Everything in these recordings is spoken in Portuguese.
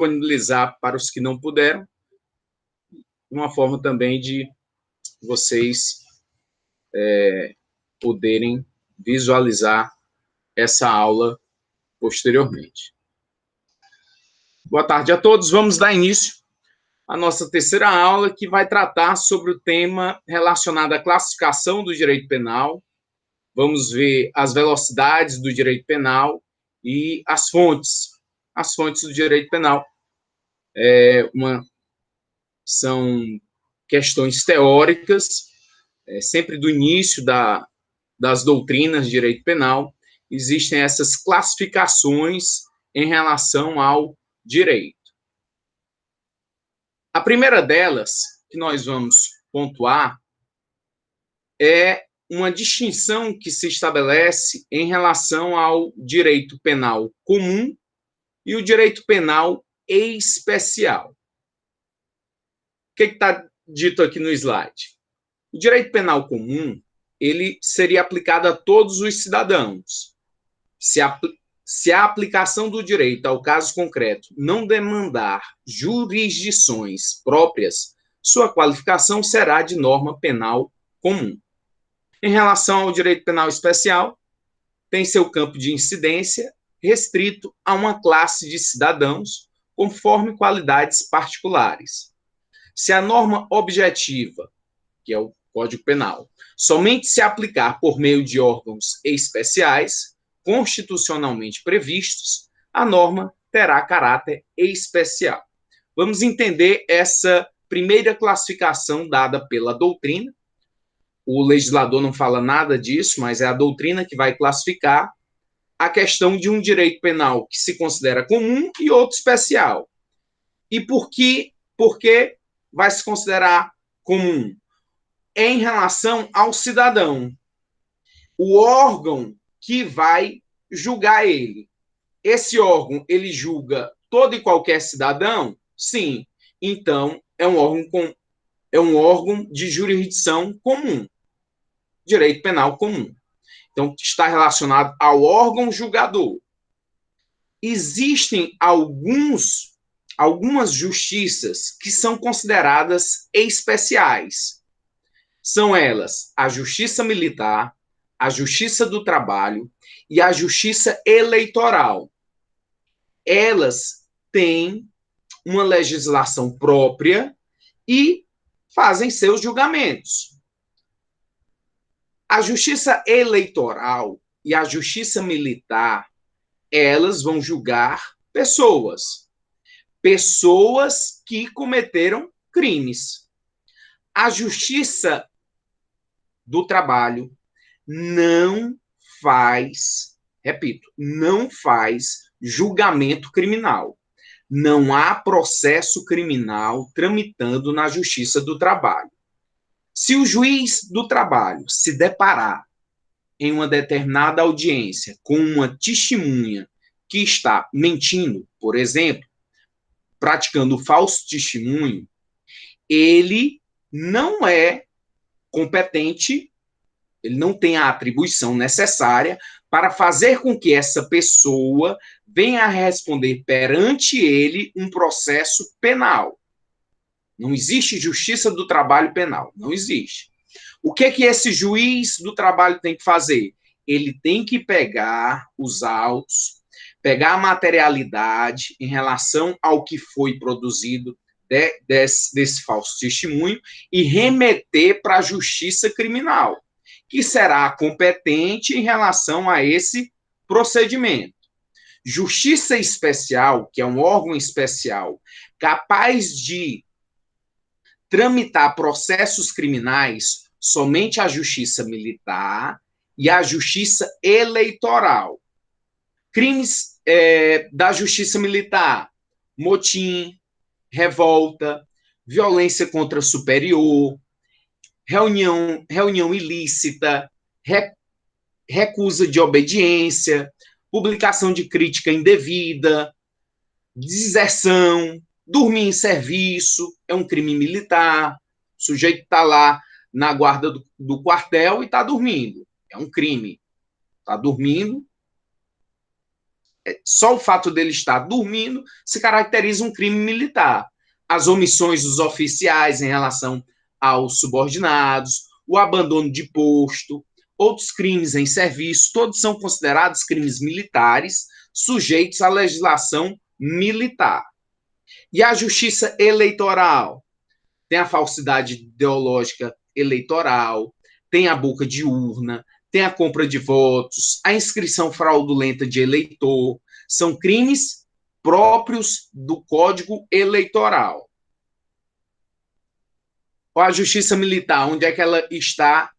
disponibilizar para os que não puderam, uma forma também de vocês poderem visualizar essa aula posteriormente. Boa tarde a todos. Vamos dar início à nossa terceira aula, que vai tratar sobre o tema relacionado à classificação do direito penal. Vamos ver as velocidades do direito penal e as fontes do direito penal. São questões teóricas, sempre do início das doutrinas de direito penal, existem essas classificações em relação ao direito. A primeira delas, que nós vamos pontuar, é uma distinção que se estabelece em relação ao direito penal comum e o direito penal especial. O que está dito aqui no slide? O direito penal comum, ele seria aplicado a todos os cidadãos. Se a aplicação do direito ao caso concreto não demandar jurisdições próprias, sua qualificação será de norma penal comum. Em relação ao direito penal especial, tem seu campo de incidência restrito a uma classe de cidadãos, conforme qualidades particulares. Se a norma objetiva, que é o Código Penal, somente se aplicar por meio de órgãos especiais, constitucionalmente previstos, a norma terá caráter especial. Vamos entender essa primeira classificação dada pela doutrina. O legislador não fala nada disso, mas é a doutrina que vai classificar a questão de um direito penal que se considera comum e outro especial. E por que vai se considerar comum? Em relação ao cidadão, o órgão que vai julgar ele. Esse órgão, ele julga todo e qualquer cidadão? Sim. Então, é um órgão de jurisdição comum. Direito penal comum. Então, está relacionado ao órgão julgador. Existem algumas justiças que são consideradas especiais. São elas a Justiça Militar, a Justiça do Trabalho e a Justiça Eleitoral. Elas têm uma legislação própria e fazem seus julgamentos. A Justiça Eleitoral e a Justiça Militar, elas vão julgar pessoas que cometeram crimes. A Justiça do Trabalho não faz julgamento criminal. Não há processo criminal tramitando na Justiça do Trabalho. Se o juiz do trabalho se deparar em uma determinada audiência com uma testemunha que está mentindo, por exemplo, praticando falso testemunho, ele não é competente, ele não tem a atribuição necessária para fazer com que essa pessoa venha a responder perante ele um processo penal. Não existe justiça do trabalho penal, não existe. O que esse juiz do trabalho tem que fazer? Ele tem que pegar os autos, pegar a materialidade em relação ao que foi produzido desse falso testemunho e remeter para a justiça criminal, que será competente em relação a esse procedimento. Justiça especial, que é um órgão especial capaz de tramitar processos criminais, somente a Justiça Militar e a Justiça Eleitoral. Crimes da Justiça Militar: motim, revolta, violência contra superior, reunião ilícita, recusa de obediência, publicação de crítica indevida, deserção, dormir em serviço, é um crime militar. O sujeito está lá na guarda do quartel e está dormindo. É um crime. Está dormindo. Só o fato dele estar dormindo se caracteriza um crime militar. As omissões dos oficiais em relação aos subordinados, o abandono de posto, outros crimes em serviço, todos são considerados crimes militares sujeitos à legislação militar. E a justiça eleitoral? Tem a falsidade ideológica eleitoral, tem a boca de urna, tem a compra de votos, a inscrição fraudulenta de eleitor. São crimes próprios do Código Eleitoral. A justiça militar, onde é que ela está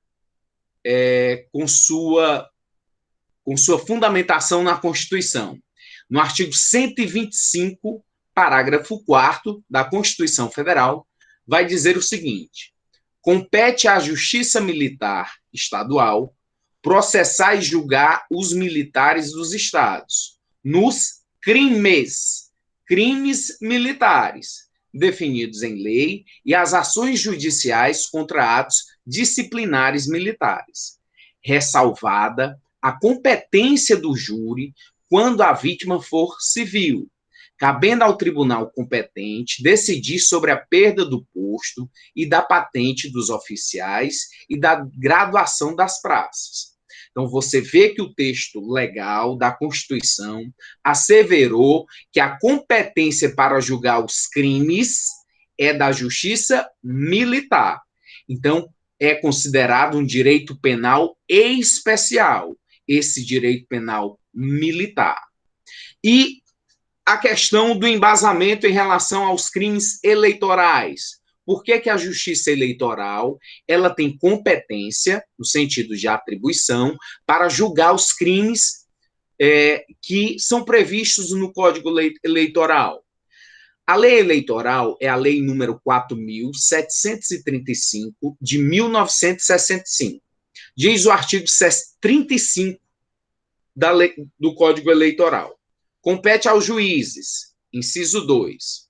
com sua fundamentação na Constituição? No artigo 125, parágrafo 4º da Constituição Federal, vai dizer o seguinte: compete à Justiça Militar Estadual processar e julgar os militares dos estados nos crimes militares definidos em lei e as ações judiciais contra atos disciplinares militares, ressalvada a competência do júri quando a vítima for civil, cabendo ao tribunal competente decidir sobre a perda do posto e da patente dos oficiais e da graduação das praças. Então, você vê que o texto legal da Constituição asseverou que a competência para julgar os crimes é da Justiça Militar. Então, é considerado um direito penal especial, esse direito penal militar. E a questão do embasamento em relação aos crimes eleitorais. Por que a Justiça Eleitoral ela tem competência, no sentido de atribuição, para julgar os crimes que são previstos no Código Eleitoral? A lei eleitoral é a lei número 4.735, de 1965. Diz o artigo 35 do Código Eleitoral. Compete aos juízes, inciso 2,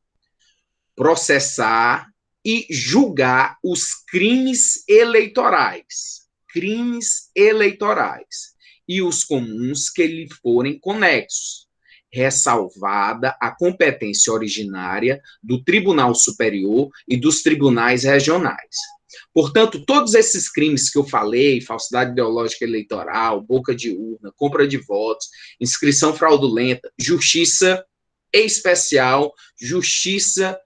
processar e julgar os crimes eleitorais, e os comuns que lhe forem conexos, ressalvada a competência originária do Tribunal Superior e dos tribunais regionais. Portanto, todos esses crimes que eu falei, falsidade ideológica eleitoral, boca de urna, compra de votos, inscrição fraudulenta, justiça especial, justiça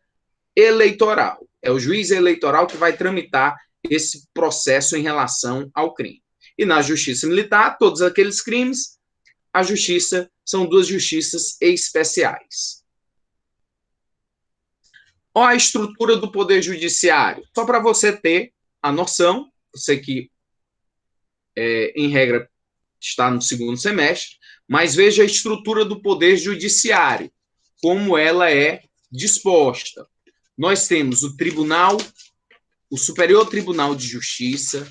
eleitoral. É o juiz eleitoral que vai tramitar esse processo em relação ao crime. E na justiça militar, todos aqueles crimes, a justiça são duas justiças especiais. Olha a estrutura do Poder Judiciário. Só para você ter a noção, você que, em regra, está no segundo semestre, mas veja a estrutura do Poder Judiciário, como ela é disposta. Nós temos o Tribunal, o Superior Tribunal de Justiça,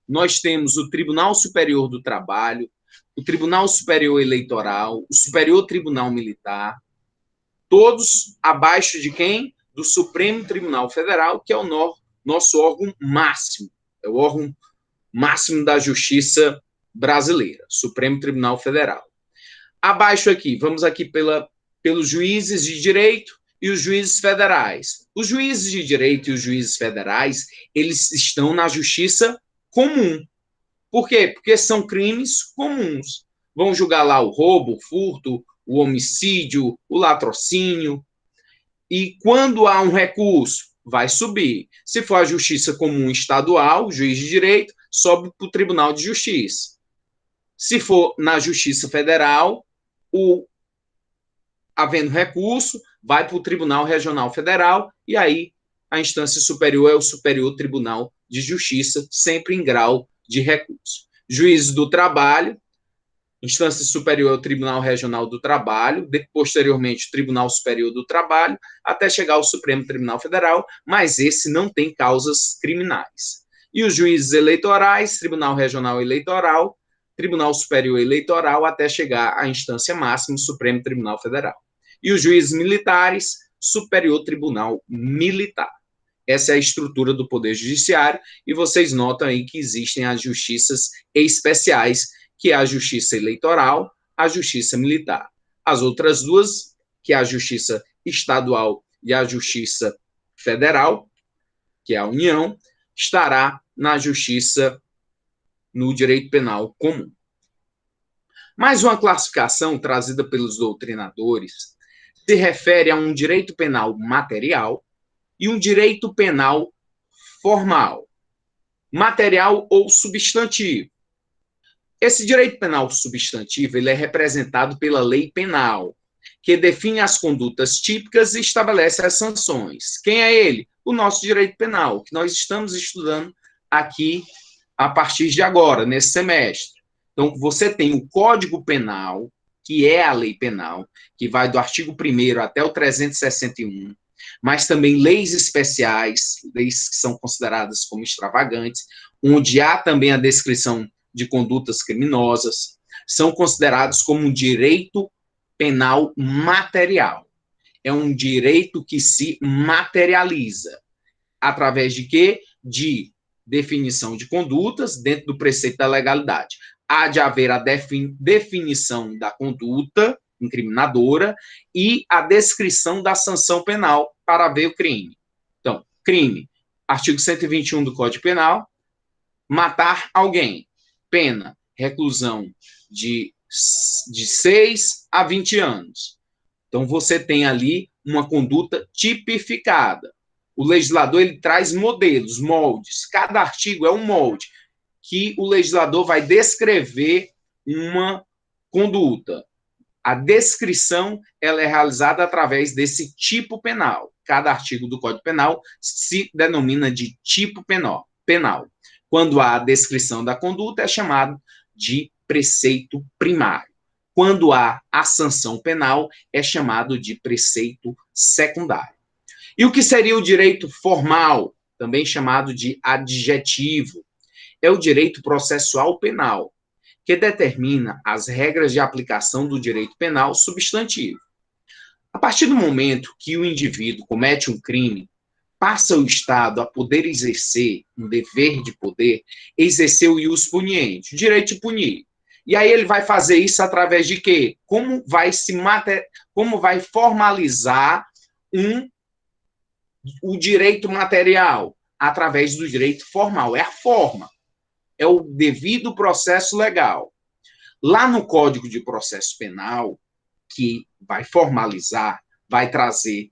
nós temos o Tribunal Superior do Trabalho, o Tribunal Superior Eleitoral, o Superior Tribunal Militar, todos abaixo de quem? Do Supremo Tribunal Federal, que é o nosso órgão máximo, é o órgão máximo da justiça brasileira, Supremo Tribunal Federal. Abaixo aqui, vamos aqui pelos juízes de direito e os juízes federais. Os juízes de direito e os juízes federais, eles estão na justiça comum. Por quê? Porque são crimes comuns. Vão julgar lá o roubo, o furto, o homicídio, o latrocínio. E quando há um recurso, vai subir. Se for a justiça comum estadual, o juiz de direito, sobe para o Tribunal de Justiça. Se for na Justiça Federal, havendo recurso, vai para o Tribunal Regional Federal, e aí a instância superior é o Superior Tribunal de Justiça, sempre em grau de recurso. Juízes do Trabalho, instância superior é o Tribunal Regional do Trabalho, posteriormente o Tribunal Superior do Trabalho, até chegar ao Supremo Tribunal Federal, mas esse não tem causas criminais. E os juízes eleitorais, Tribunal Regional Eleitoral, Tribunal Superior Eleitoral, até chegar à instância máxima, Supremo Tribunal Federal. E os juízes militares, Superior Tribunal Militar. Essa é a estrutura do Poder Judiciário, e vocês notam aí que existem as justiças especiais, que é a Justiça Eleitoral, a Justiça Militar. As outras duas, que é a Justiça Estadual e a Justiça Federal, que é a União, estará na Justiça, no direito penal comum. Mais uma classificação trazida pelos doutrinadores se refere a um direito penal material e um direito penal formal, material ou substantivo. Esse direito penal substantivo ele é representado pela lei penal, que define as condutas típicas e estabelece as sanções. Quem é ele? O nosso direito penal, que nós estamos estudando aqui a partir de agora, nesse semestre. Então, você tem o Código Penal, que é a lei penal, que vai do artigo 1º até o 361, mas também leis especiais, leis que são consideradas como extravagantes, onde há também a descrição de condutas criminosas, são considerados como um direito penal material. É um direito que se materializa. Através de quê? De definição de condutas dentro do preceito da legalidade. Há de haver a definição da conduta incriminadora e a descrição da sanção penal para haver o crime. Então, crime, artigo 121 do Código Penal, matar alguém, pena, reclusão de 6 a 20 anos. Então, você tem ali uma conduta tipificada. O legislador ele traz modelos, moldes. Cada artigo é um molde que o legislador vai descrever uma conduta. A descrição ela é realizada através desse tipo penal. Cada artigo do Código Penal se denomina de tipo penal. Quando há a descrição da conduta, é chamado de preceito primário. Quando há a sanção penal, é chamado de preceito secundário. E o que seria o direito formal, também chamado de adjetivo? É o direito processual penal, que determina as regras de aplicação do direito penal substantivo. A partir do momento que o indivíduo comete um crime, passa o Estado a poder exercer um dever de poder, exercer o ius puniendi, o direito de punir. E aí ele vai fazer isso através de quê? Como vai formalizar o direito material? Através do direito formal. É a forma. É o devido processo legal. Lá no Código de Processo Penal, que vai formalizar, vai trazer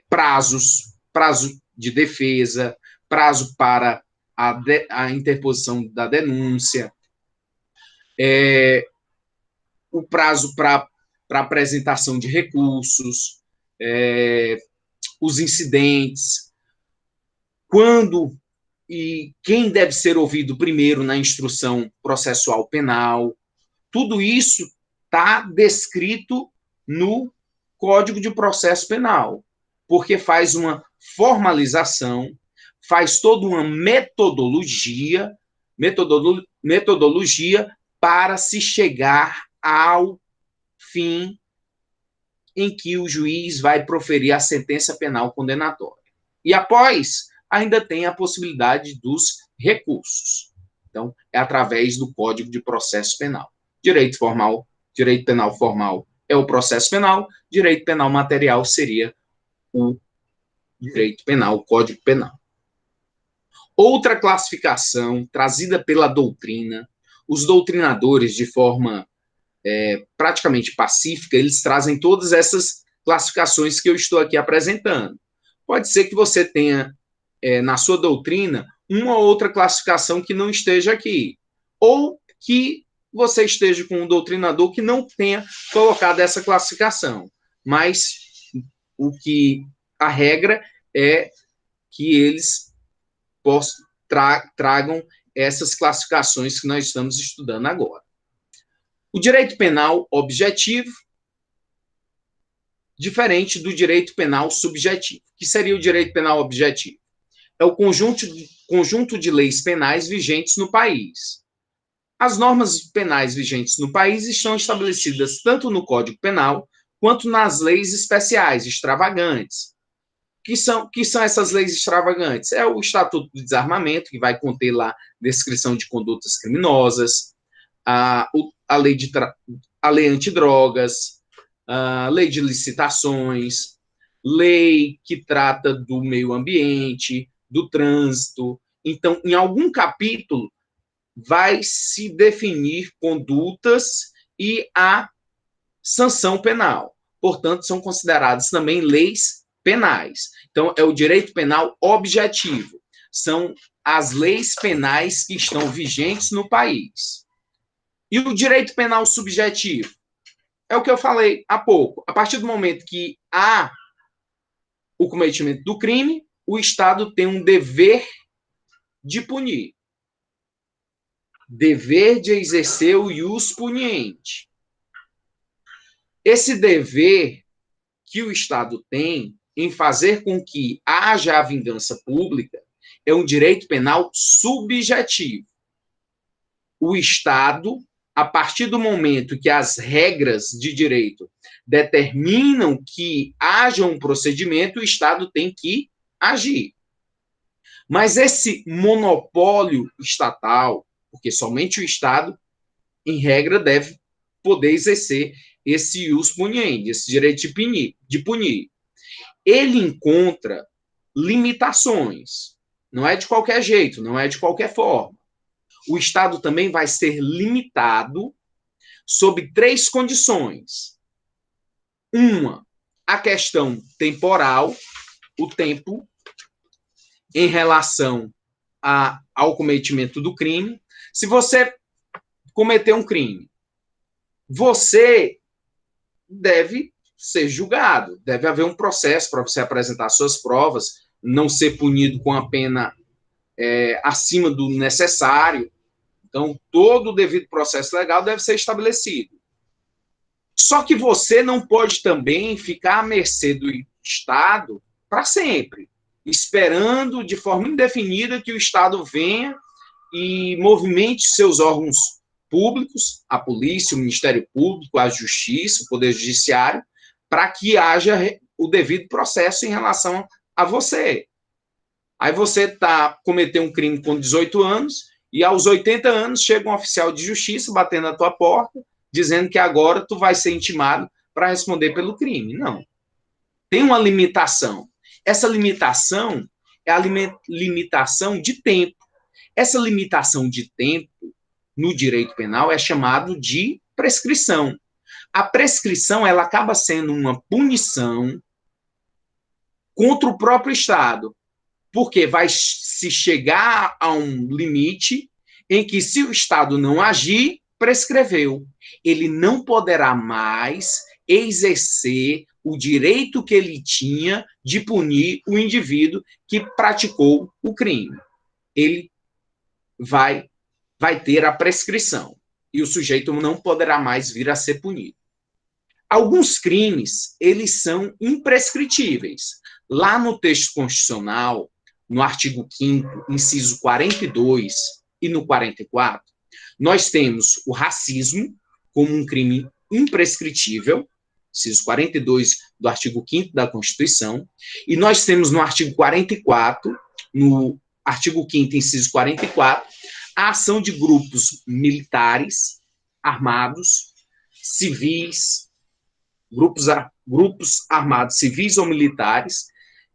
prazo de defesa, prazo para a interposição da denúncia, o prazo para apresentação de recursos, os incidentes, quando e quem deve ser ouvido primeiro na instrução processual penal. Tudo isso está descrito no Código de Processo Penal, porque faz uma formalização, faz toda uma metodologia para se chegar ao fim em que o juiz vai proferir a sentença penal condenatória. E após, ainda tem a possibilidade dos recursos. Então, é através do Código de Processo Penal. Direito penal formal é o processo penal, direito penal material seria o direito penal, o Código Penal. Outra classificação trazida pela doutrina, os doutrinadores, de forma praticamente pacífica, eles trazem todas essas classificações que eu estou aqui apresentando. Pode ser que você tenha, na sua doutrina, uma ou outra classificação que não esteja aqui, ou que você esteja com um doutrinador que não tenha colocado essa classificação. Mas a regra é que eles tragam essas classificações que nós estamos estudando agora. O direito penal objetivo, diferente do direito penal subjetivo. O que seria o direito penal objetivo? É o conjunto de leis penais vigentes no país. As normas penais vigentes no país estão estabelecidas tanto no Código Penal quanto nas leis especiais, extravagantes. Que são essas leis extravagantes? É o Estatuto do Desarmamento, que vai conter lá descrição de condutas criminosas, a lei antidrogas, lei de licitações, lei que trata do meio ambiente, do trânsito. Então, em algum capítulo, vai se definir condutas e a sanção penal. Portanto, são consideradas também leis penais. Então, é o direito penal objetivo. São as leis penais que estão vigentes no país. E o direito penal subjetivo? É o que eu falei há pouco. A partir do momento que há o cometimento do crime, o Estado tem um dever de punir. Dever de exercer o ius puniendi. Esse dever que o Estado tem em fazer com que haja a vingança pública é um direito penal subjetivo. O Estado, a partir do momento que as regras de direito determinam que haja um procedimento, o Estado tem que agir. Mas esse monopólio estatal, porque somente o Estado, em regra, deve poder exercer esse ius puniendi, esse direito de punir. Ele encontra limitações. Não é de qualquer jeito, não é de qualquer forma. O Estado também vai ser limitado sob 3 condições. Uma, a questão temporal, o tempo em relação ao cometimento do crime. Se você cometer um crime, você deve ser julgado, deve haver um processo para você apresentar suas provas, não ser punido com a pena acima do necessário. Então, todo o devido processo legal deve ser estabelecido. Só que você não pode também ficar à mercê do Estado para sempre, esperando de forma indefinida que o Estado venha e movimente seus órgãos públicos, a polícia, o Ministério Público, a Justiça, o Poder Judiciário, para que haja o devido processo em relação a você. Aí você cometeu um crime com 18 anos e aos 80 anos chega um oficial de justiça batendo na tua porta, dizendo que agora tu vai ser intimado para responder pelo crime. Não. Tem uma limitação. Essa limitação é a limitação de tempo. Essa limitação de tempo no direito penal é chamado de prescrição. A prescrição ela acaba sendo uma punição contra o próprio Estado, porque vai se chegar a um limite em que, se o Estado não agir, prescreveu. Ele não poderá mais exercer o direito que ele tinha de punir o indivíduo que praticou o crime. Ele vai ter a prescrição e o sujeito não poderá mais vir a ser punido. Alguns crimes, eles são imprescritíveis. Lá no texto constitucional, no artigo 5º, inciso 42 e no 44, nós temos o racismo como um crime imprescritível, inciso 42 do artigo 5º da Constituição, e nós temos no artigo 44, no artigo 5º, inciso 44, a ação de grupos militares, armados, civis, grupos armados civis ou militares,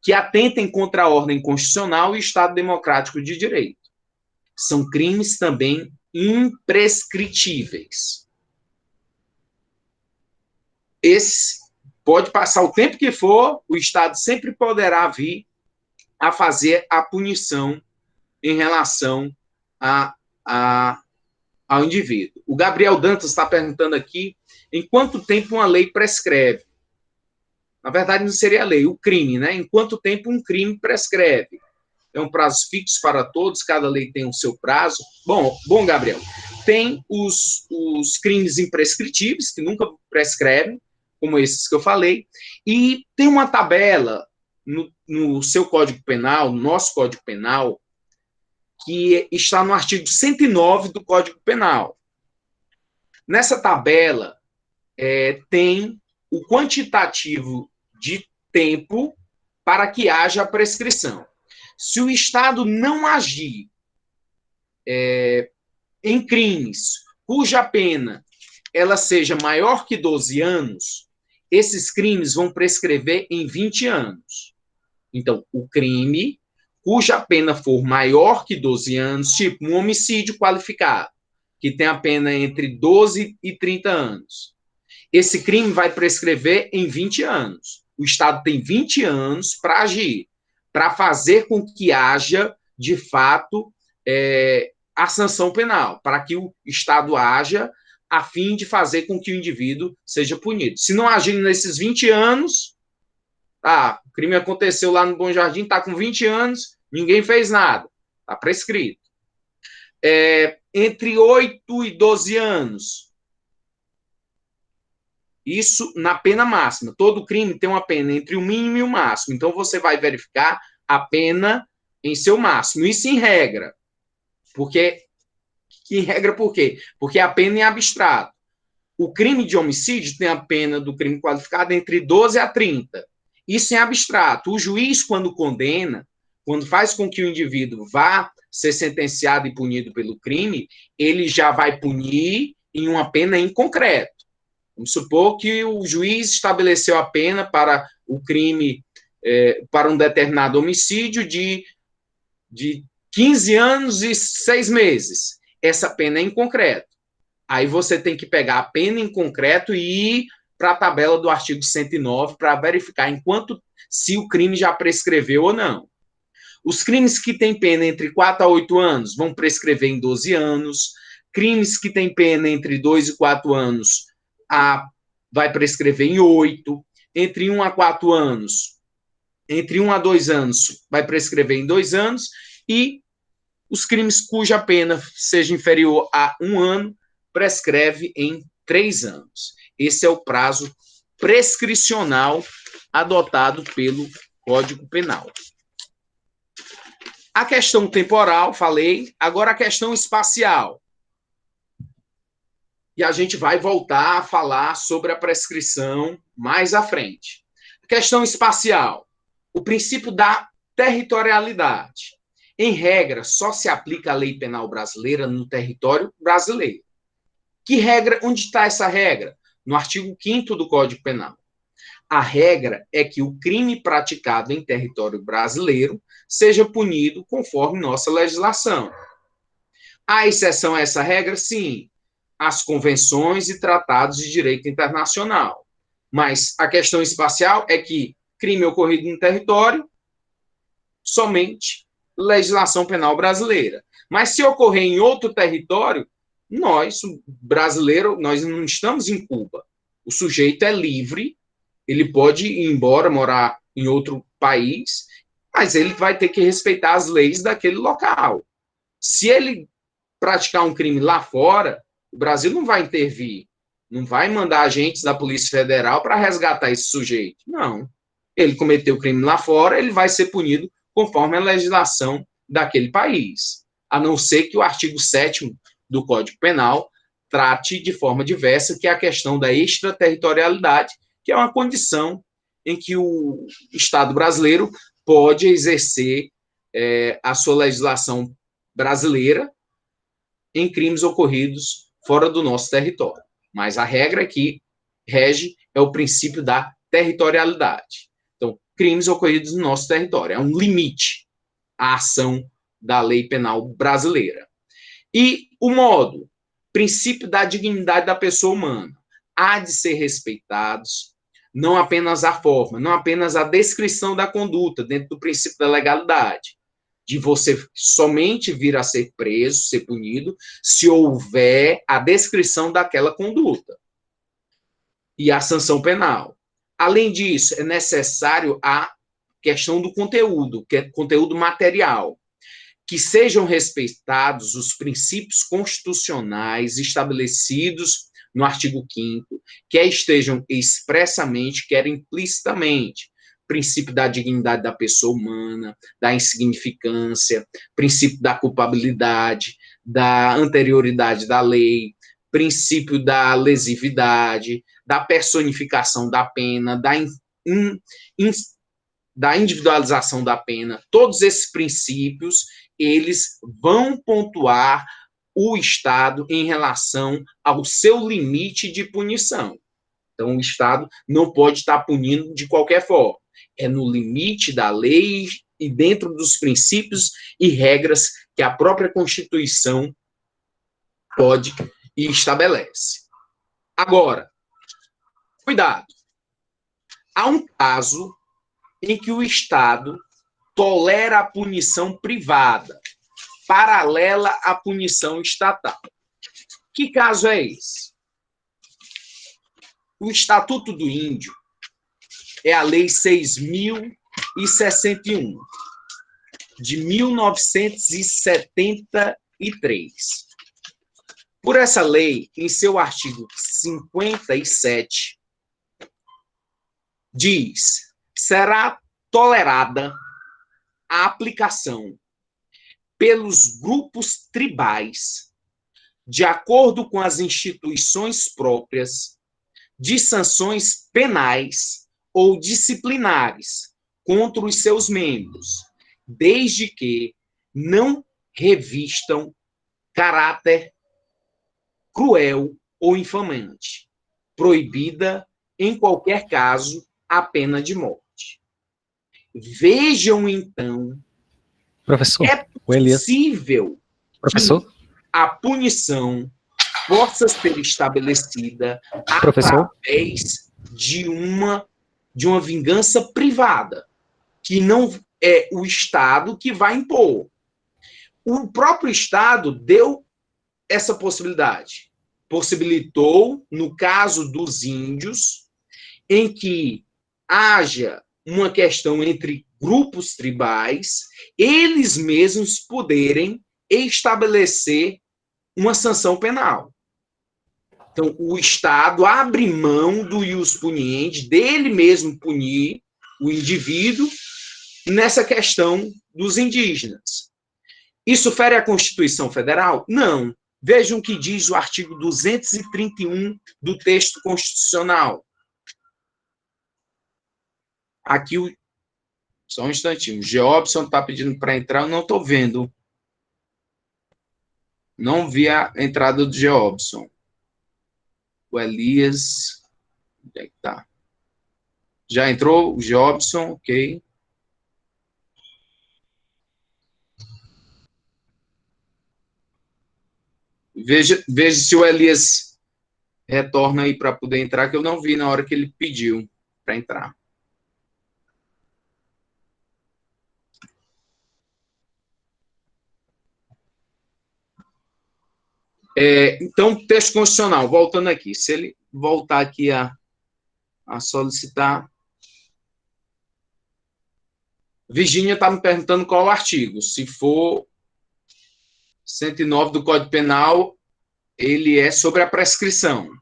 que atentem contra a ordem constitucional e o Estado democrático de direito. São crimes também imprescritíveis. Esse pode passar o tempo que for, o Estado sempre poderá vir a fazer a punição em relação ao indivíduo. O Gabriel Dantas está perguntando aqui em quanto tempo uma lei prescreve. Na verdade, não seria lei, o crime, né? Em quanto tempo um crime prescreve? É um prazo fixo para todos, cada lei tem o seu prazo. Bom, Gabriel, tem os crimes imprescritíveis, que nunca prescrevem, como esses que eu falei, e tem uma tabela no seu Código Penal, no nosso Código Penal, que está no artigo 109 do Código Penal. Nessa tabela, tem o quantitativo de tempo para que haja a prescrição. Se o Estado não agir em crimes cuja pena ela seja maior que 12 anos, esses crimes vão prescrever em 20 anos. Então, o crime cuja pena for maior que 12 anos, tipo um homicídio qualificado, que tem a pena entre 12 e 30 anos. Esse crime vai prescrever em 20 anos. O Estado tem 20 anos para agir, para fazer com que haja, de fato, a sanção penal, para que o Estado haja a fim de fazer com que o indivíduo seja punido. Se não agir nesses 20 anos, o crime aconteceu lá no Bom Jardim, está com 20 anos, ninguém fez nada, está prescrito. Entre 8 e 12 anos, isso na pena máxima. Todo crime tem uma pena entre o mínimo e o máximo. Então, você vai verificar a pena em seu máximo. Isso em regra. Em regra por quê? Porque a pena é abstrato. O crime de homicídio tem a pena do crime qualificado entre 12 a 30. Isso é abstrato. O juiz, quando condena, quando faz com que o indivíduo vá ser sentenciado e punido pelo crime, ele já vai punir em uma pena em concreto. Vamos supor que o juiz estabeleceu a pena para o crime, para um determinado homicídio de 15 anos e 6 meses. Essa pena é em concreto. Aí você tem que pegar a pena em concreto e ir para a tabela do artigo 109 para verificar se o crime já prescreveu ou não. Os crimes que têm pena entre 4 a 8 anos vão prescrever em 12 anos. Crimes que têm pena entre 2 e 4 anos vai prescrever em 8. Entre 1 a 4 anos, entre 1 a 2 anos, vai prescrever em 2 anos. E os crimes cuja pena seja inferior a 1 ano, prescreve em 3 anos. Esse é o prazo prescricional adotado pelo Código Penal. A questão temporal, falei. Agora a questão espacial. E a gente vai voltar a falar sobre a prescrição mais à frente. Questão espacial. O princípio da territorialidade. Em regra, só se aplica a lei penal brasileira no território brasileiro. Que regra? Onde está essa regra? No artigo 5º do Código Penal. A regra é que o crime praticado em território brasileiro seja punido conforme nossa legislação. Há exceção a essa regra? Sim. As convenções e tratados de direito internacional. Mas a questão espacial é que crime ocorrido no território, somente legislação penal brasileira. Mas se ocorrer em outro território, nós, brasileiro, nós não estamos em Cuba. O sujeito é livre, ele pode ir embora, morar em outro país, mas ele vai ter que respeitar as leis daquele local. Se ele praticar um crime lá fora, o Brasil não vai intervir, não vai mandar agentes da Polícia Federal para resgatar esse sujeito. Não. Ele cometeu crime lá fora, ele vai ser punido conforme a legislação daquele país. A não ser que o artigo 7º do Código Penal trate de forma diversa, que é a questão da extraterritorialidade, que é uma condição em que o Estado brasileiro pode exercer a sua legislação brasileira em crimes ocorridos fora do nosso território. Mas a regra que rege é o princípio da territorialidade. Então, crimes ocorridos no nosso território. É um limite à ação da lei penal brasileira. E o modo, princípio da dignidade da pessoa humana. Há de ser respeitados não apenas a forma, não apenas a descrição da conduta dentro do princípio da legalidade, de você somente vir a ser preso, ser punido, se houver a descrição daquela conduta e a sanção penal. Além disso, é necessário a questão do conteúdo, que é conteúdo material, que sejam respeitados os princípios constitucionais estabelecidos no artigo 5º, quer estejam expressamente, quer implicitamente, princípio da dignidade da pessoa humana, da insignificância, princípio da culpabilidade, da anterioridade da lei, princípio da lesividade, da personificação da pena, da individualização da pena. Todos esses princípios, eles vão pontuar o Estado em relação ao seu limite de punição. Então, o Estado não pode estar punindo de qualquer forma. É no limite da lei e dentro dos princípios e regras que a própria Constituição pode e estabelece. Agora, cuidado. Há um caso em que o Estado tolera a punição privada, paralela à punição estatal. Que caso é esse? O Estatuto do Índio é a Lei 6.061, de 1973. Por essa lei, em seu artigo 57, diz: será tolerada a aplicação pelos grupos tribais, de acordo com as instituições próprias, de sanções penais ou disciplinares contra os seus membros, desde que não revistam caráter cruel ou infamante, proibida, em qualquer caso, a pena de morte. Vejam, então, Professor, é possível professor? que a punição possa ser estabelecida Professor? através de uma vingança privada, que não é o Estado que vai impor. O próprio Estado deu essa possibilidade. Possibilitou, no caso dos índios, em que haja uma questão entre grupos tribais, eles mesmos poderem estabelecer uma sanção penal. Então, o Estado abre mão do ius puniendi, dele mesmo punir o indivíduo nessa questão dos indígenas. Isso fere a Constituição Federal? Não. Vejam o que diz o artigo 231 do texto constitucional. Aqui, só um instantinho, o Geobson está pedindo para entrar, eu não estou vendo. Não vi a entrada do Geobson. O Elias, onde é que está? Já entrou o Geobson, ok. Veja se o Elias retorna aí para poder entrar, que eu não vi na hora que ele pediu para entrar. Então, texto constitucional, voltando aqui, se ele voltar aqui a solicitar. Virgínia está me perguntando qual o artigo. Se for 109 do Código Penal, ele é sobre a prescrição.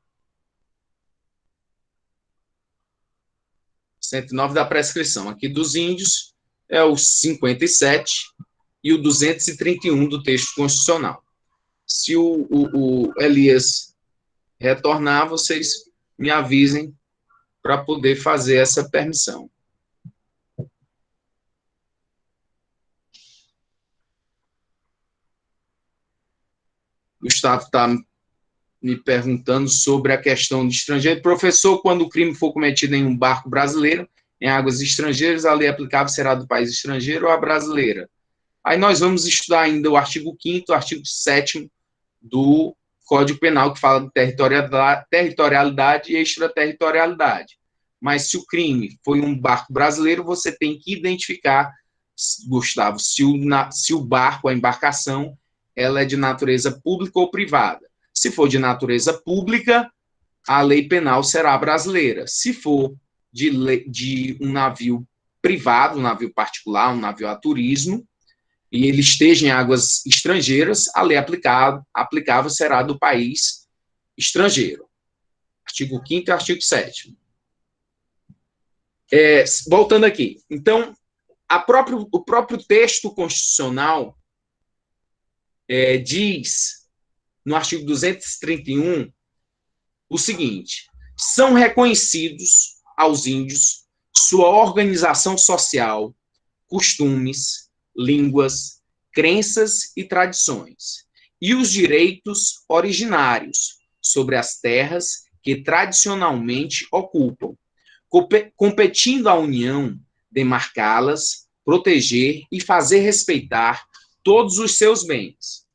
109 da prescrição. Aqui dos índios é o 57 e o 231 do texto constitucional. Se o Elias retornar, vocês me avisem para poder fazer essa permissão. O Gustavo está me perguntando sobre a questão de estrangeiro. Professor, quando o crime for cometido em um barco brasileiro, em águas estrangeiras, a lei aplicável será do país estrangeiro ou a brasileira? Aí nós vamos estudar ainda o artigo 5º, o artigo 7º do Código Penal, que fala de territorialidade e extraterritorialidade. Mas se o crime foi um barco brasileiro, você tem que identificar, Gustavo, se o barco, a embarcação, ela é de natureza pública ou privada. Se for de natureza pública, a lei penal será brasileira. Se for de um navio privado, um navio particular, um navio a turismo, e ele esteja em águas estrangeiras, a lei aplicável será do país estrangeiro. Artigo 5º e artigo 7º. Voltando aqui. Então, o próprio texto constitucional diz, no artigo 231, o seguinte: são reconhecidos aos índios sua organização social, costumes, línguas, crenças e tradições, e os direitos originários sobre as terras que tradicionalmente ocupam, competindo a União demarcá-las, proteger e fazer respeitar todos os seus bens.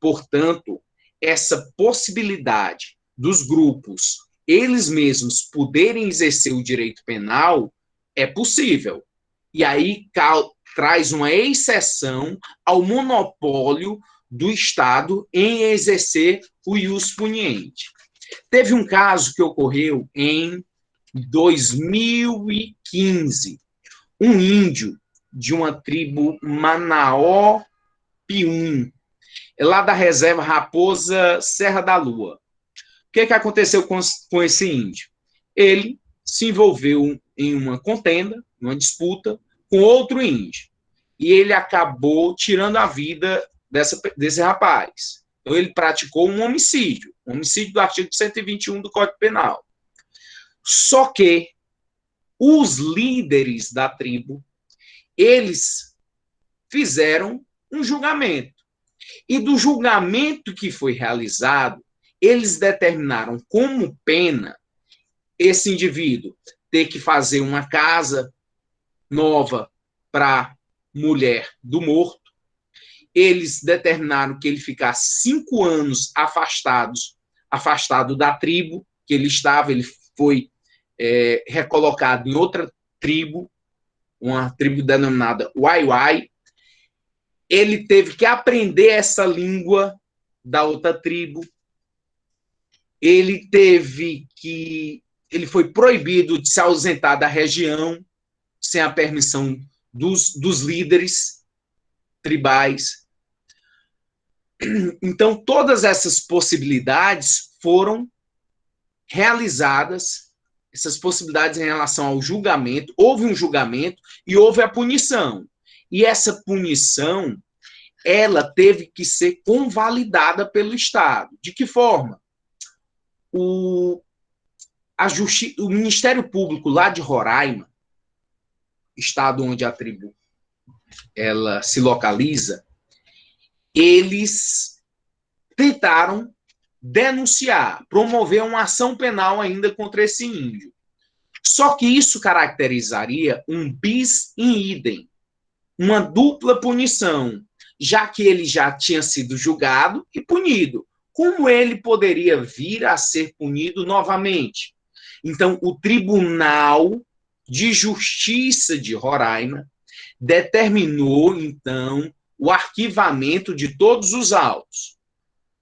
Portanto, essa possibilidade dos grupos, eles mesmos, poderem exercer o direito penal é possível. E aí traz uma exceção ao monopólio do Estado em exercer o ius puniendi. Teve um caso que ocorreu em 2015. Um índio de uma tribo Manaó-Pium, lá da reserva Raposa Serra da Lua. O que aconteceu com esse índio? Ele se envolveu em uma contenda, numa disputa, com outro índio. E ele acabou tirando a vida desse rapaz. Então, ele praticou um homicídio do artigo 121 do Código Penal. Só que os líderes da tribo, eles fizeram um julgamento. E do julgamento que foi realizado, eles determinaram como pena esse indivíduo ter que fazer uma casa nova para mulher do morto. Eles determinaram que ele ficasse 5 anos afastado da tribo que ele estava. Ele foi recolocado em outra tribo, uma tribo denominada Wai-Wai. Ele teve que aprender essa língua da outra tribo. Ele foi proibido de se ausentar da região sem a permissão dos líderes tribais. Então, todas essas possibilidades foram realizadas, essas possibilidades em relação ao julgamento. Houve um julgamento e houve a punição. E essa punição, ela teve que ser convalidada pelo Estado. De que forma? O Ministério Público lá de Roraima, estado onde a tribo ela se localiza, eles tentaram denunciar, promover uma ação penal ainda contra esse índio. Só que isso caracterizaria um bis in idem, uma dupla punição, já que ele já tinha sido julgado e punido. Como ele poderia vir a ser punido novamente? Então, o Tribunal de Justiça de Roraima determinou, então, o arquivamento de todos os autos.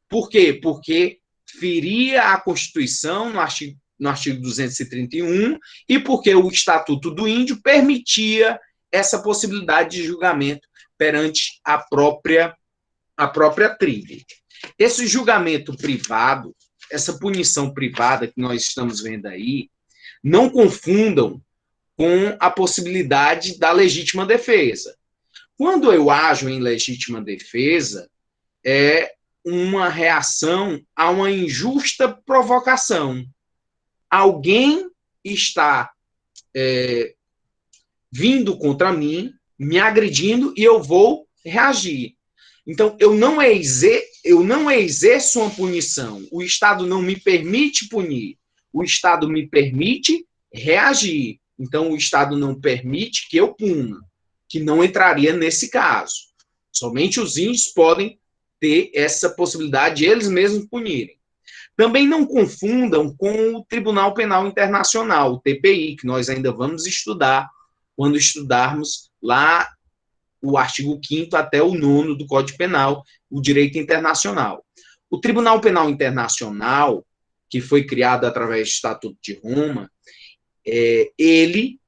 Por quê? Porque feria a Constituição no artigo 231 e porque o Estatuto do Índio permitia essa possibilidade de julgamento perante a própria tribo. Esse julgamento privado, essa punição privada que nós estamos vendo aí, não confundam com a possibilidade da legítima defesa. Quando eu ajo em legítima defesa, é uma reação a uma injusta provocação. Alguém está vindo contra mim, me agredindo, e eu vou reagir. Então, eu não exerço uma punição. O Estado não me permite punir. O Estado me permite reagir. Então, o Estado não permite que eu puna, que não entraria nesse caso. Somente os índios podem ter essa possibilidade de eles mesmos punirem. Também não confundam com o Tribunal Penal Internacional, o TPI, que nós ainda vamos estudar quando estudarmos lá o artigo 5º até o 9º do Código Penal, o direito internacional. O Tribunal Penal Internacional, que foi criado através do Estatuto de Roma, ele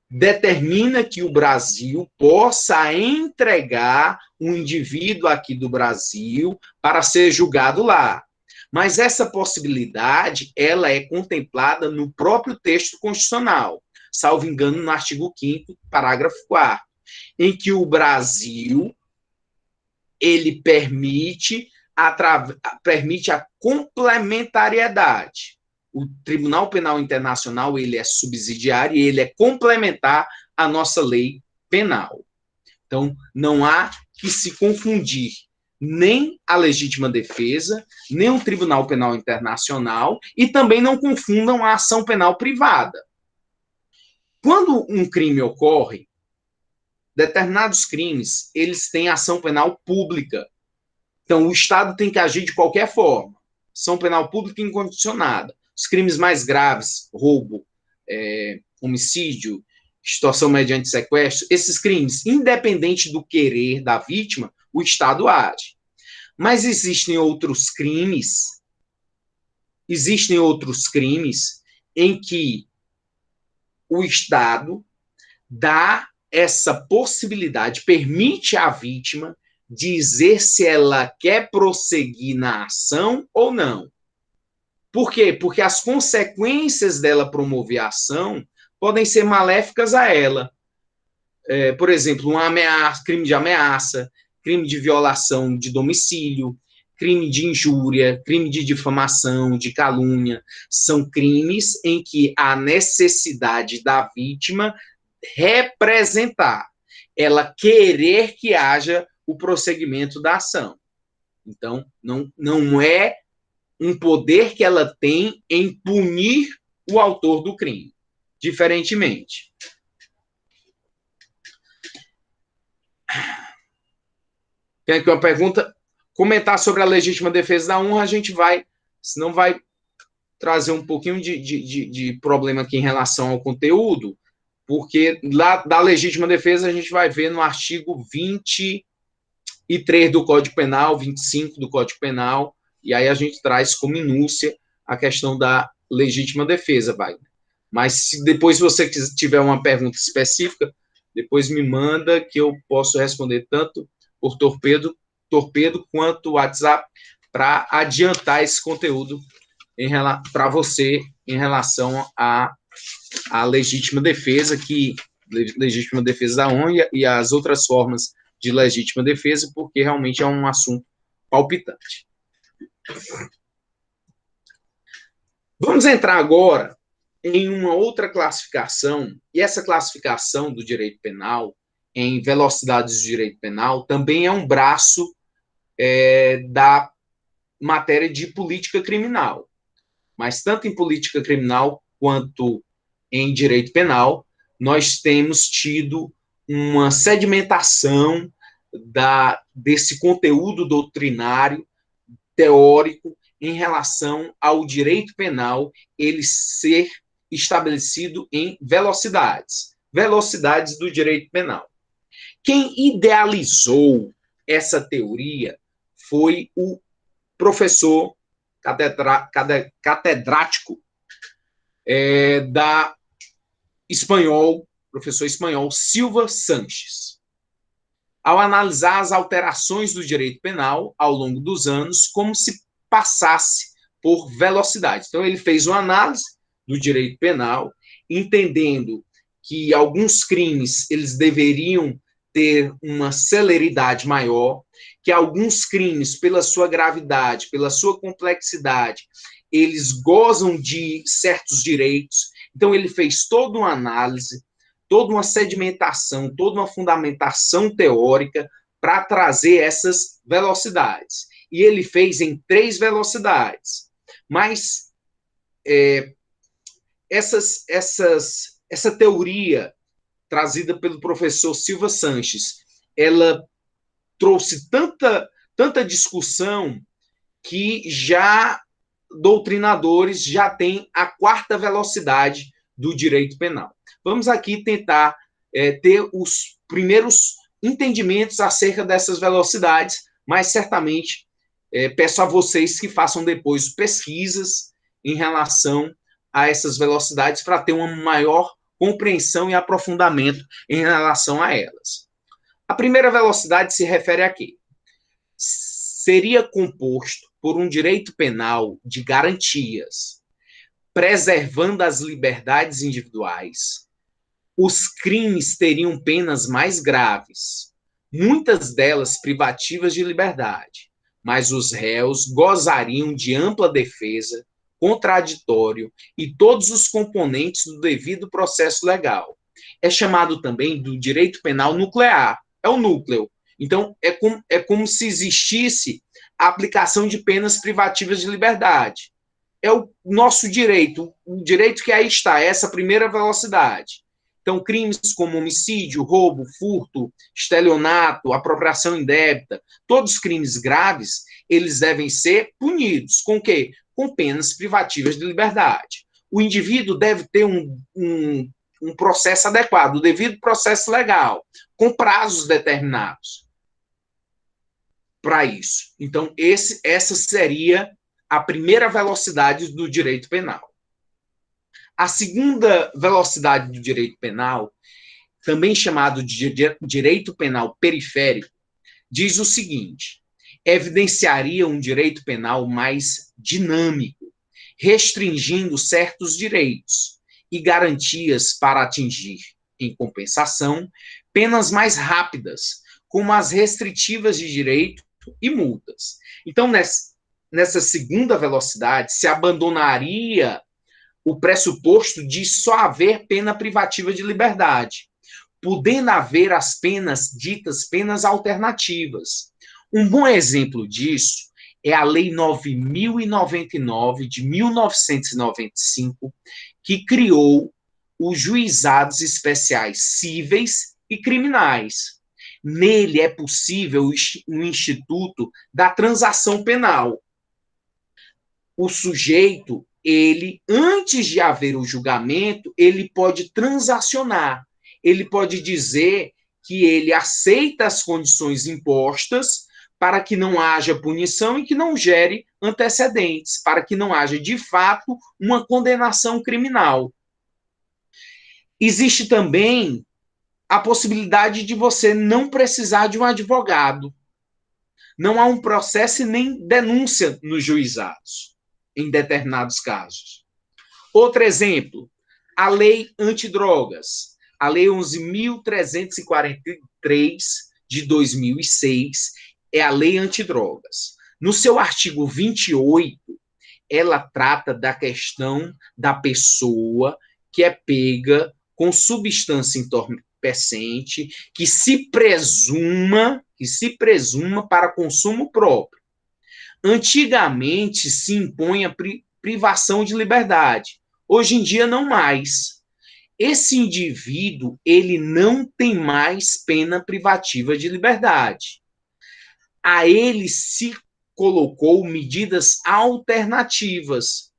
determina que o Brasil possa entregar um indivíduo aqui do Brasil para ser julgado lá. Mas essa possibilidade, ela é contemplada no próprio texto constitucional, salvo engano, no artigo 5º, parágrafo 4º, em que o Brasil ele permite a complementariedade. O Tribunal Penal Internacional ele é subsidiário e ele é complementar à nossa lei penal. Então, não há que se confundir. nem a legítima defesa, nem o Tribunal Penal Internacional, e também não confundam a ação penal privada. Quando um crime ocorre, determinados crimes, eles têm ação penal pública. Então, o Estado tem que agir de qualquer forma. Ação penal pública incondicionada. Os crimes mais graves, roubo, homicídio, extorsão mediante sequestro, esses crimes, independente do querer da vítima, o Estado age. Mas existem outros crimes em que o Estado dá essa possibilidade, permite à vítima dizer se ela quer prosseguir na ação ou não. Por quê? Porque as consequências dela promover a ação podem ser maléficas a ela. Por exemplo, crime de ameaça, crime de violação de domicílio, crime de injúria, crime de difamação, de calúnia. São crimes em que a necessidade da vítima representar, ela querer que haja o prosseguimento da ação. Então, não é um poder que ela tem em punir o autor do crime, diferentemente. Tem aqui uma pergunta. Comentar sobre a legítima defesa da honra, a gente vai, senão vai trazer um pouquinho de problema aqui em relação ao conteúdo, porque lá da legítima defesa a gente vai ver no artigo 23 do Código Penal, 25 do Código Penal, e aí a gente traz com minúcia a questão da legítima defesa, vai. Mas se depois você tiver uma pergunta específica, depois me manda que eu posso responder tanto por torpedo quanto WhatsApp para adiantar esse conteúdo para você em relação à legítima defesa, legítima defesa da honra e as outras formas de legítima defesa, porque realmente é um assunto palpitante. Vamos entrar agora em uma outra classificação, e essa classificação do direito penal, em velocidades do direito penal, também é um braço da matéria de política criminal. Mas tanto em política criminal quanto em direito penal, nós temos tido uma sedimentação desse conteúdo doutrinário, teórico, em relação ao direito penal, ele ser estabelecido em velocidades do direito penal. Quem idealizou essa teoria foi o professor catedrático professor espanhol Silva Sanches. Ao analisar as alterações do direito penal ao longo dos anos, como se passasse por velocidade. Então, ele fez uma análise do direito penal, entendendo que alguns crimes eles deveriam ter uma celeridade maior, que alguns crimes, pela sua gravidade, pela sua complexidade, eles gozam de certos direitos. Então, ele fez toda uma análise, toda uma sedimentação, toda uma fundamentação teórica para trazer essas velocidades. E ele fez em 3 velocidades. Mas essa teoria trazida pelo professor Silva Sanches, ela trouxe tanta discussão que já doutrinadores já têm a 4ª velocidade do direito penal. Vamos aqui tentar ter os primeiros entendimentos acerca dessas velocidades, mas certamente peço a vocês que façam depois pesquisas em relação a essas velocidades para ter uma maior compreensão e aprofundamento em relação a elas. A primeira velocidade se refere a quê? Seria composto por um direito penal de garantias, preservando as liberdades individuais. Os crimes teriam penas mais graves, muitas delas privativas de liberdade, mas os réus gozariam de ampla defesa, contraditório e todos os componentes do devido processo legal. É chamado também do direito penal nuclear, é o núcleo. Então, é como se existisse a aplicação de penas privativas de liberdade. É o nosso direito, o direito que aí está, essa primeira velocidade. Então, crimes como homicídio, roubo, furto, estelionato, apropriação indébita, todos os crimes graves, eles devem ser punidos. Com o quê? Com penas privativas de liberdade. O indivíduo deve ter um processo adequado, o devido processo legal, com prazos determinados para isso. Então, essa seria a primeira velocidade do direito penal. A segunda velocidade do direito penal, também chamado de direito penal periférico, diz o seguinte: evidenciaria um direito penal mais dinâmico, restringindo certos direitos e garantias para atingir, em compensação, penas mais rápidas, como as restritivas de direito e multas. Então, nessa segunda velocidade, se abandonaria o pressuposto de só haver pena privativa de liberdade, podendo haver as penas ditas penas alternativas. Um bom exemplo disso é a Lei 9.099, de 1995, que criou os juizados especiais cíveis e criminais. Nele é possível o instituto da transação penal. O sujeito, ele, antes de haver o julgamento, ele pode transacionar. Ele pode dizer que ele aceita as condições impostas para que não haja punição e que não gere antecedentes, para que não haja, de fato, uma condenação criminal. Existe também a possibilidade de você não precisar de um advogado. Não há um processo e nem denúncia nos juizados, em determinados casos. Outro exemplo, a Lei Antidrogas. A Lei 11.343, de 2006, é a Lei Antidrogas. No seu artigo 28, ela trata da questão da pessoa que é pega com substância entorpecente que se presuma para consumo próprio. Antigamente se impõe a privação de liberdade. Hoje em dia não mais. Esse indivíduo, ele não tem mais pena privativa de liberdade. A ele se colocou medidas alternativas.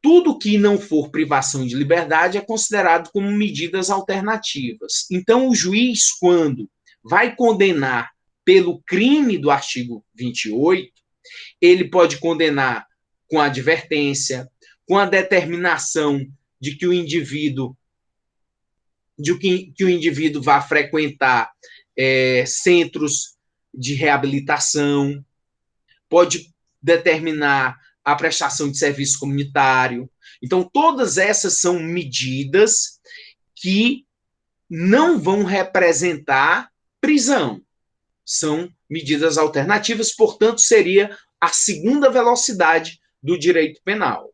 Tudo que não for privação de liberdade é considerado como medidas alternativas. Então, o juiz, quando vai condenar pelo crime do artigo 28, ele pode condenar com advertência, com a determinação de que o indivíduo vá frequentar centros de reabilitação, pode determinar a prestação de serviço comunitário. Então, todas essas são medidas que não vão representar prisão. São medidas alternativas, portanto, seria a segunda velocidade do direito penal.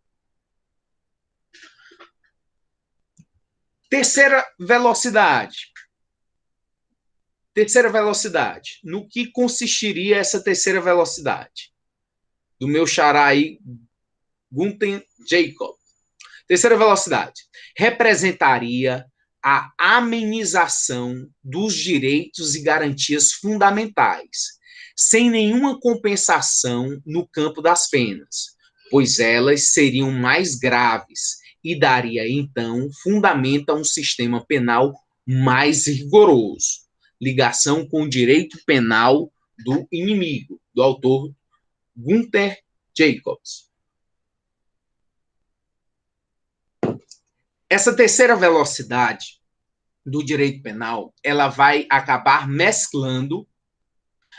Terceira velocidade. Terceira velocidade. No que consistiria essa terceira velocidade? Do meu xará aí, Gunther Jacob. Terceira velocidade. Representaria a amenização dos direitos e garantias fundamentais, sem nenhuma compensação no campo das penas, pois elas seriam mais graves e daria, então, fundamento a um sistema penal mais rigoroso. Ligação com o direito penal do inimigo, do autor Gunther Jacobs. Essa terceira velocidade do direito penal, ela vai acabar mesclando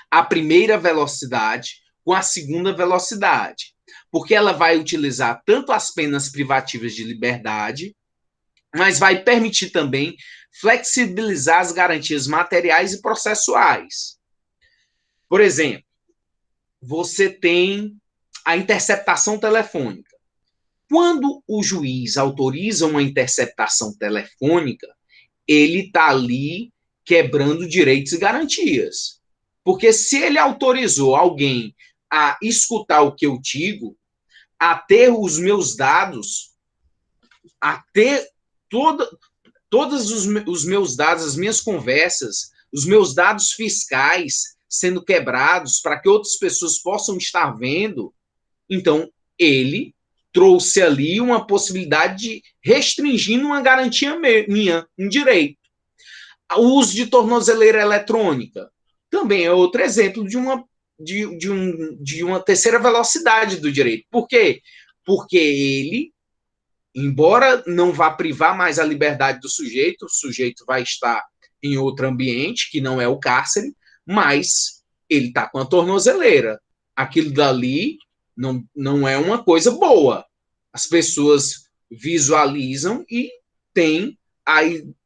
a primeira velocidade com a segunda velocidade, porque ela vai utilizar tanto as penas privativas de liberdade, mas vai permitir também flexibilizar as garantias materiais e processuais. Por exemplo, você tem a interceptação telefônica. Quando o juiz autoriza uma interceptação telefônica, ele está ali quebrando direitos e garantias. Porque se ele autorizou alguém a escutar o que eu digo, a ter os meus dados, a ter todos os meus dados, as minhas conversas, os meus dados fiscais sendo quebrados para que outras pessoas possam estar vendo, então ele trouxe ali uma possibilidade de restringindo uma garantia minha, um direito. O uso de tornozeleira eletrônica também é outro exemplo de uma terceira velocidade do direito. Por quê? Porque ele, embora não vá privar mais a liberdade do sujeito, o sujeito vai estar em outro ambiente, que não é o cárcere, mas ele está com a tornozeleira. Aquilo dali não é uma coisa boa. As pessoas visualizam e têm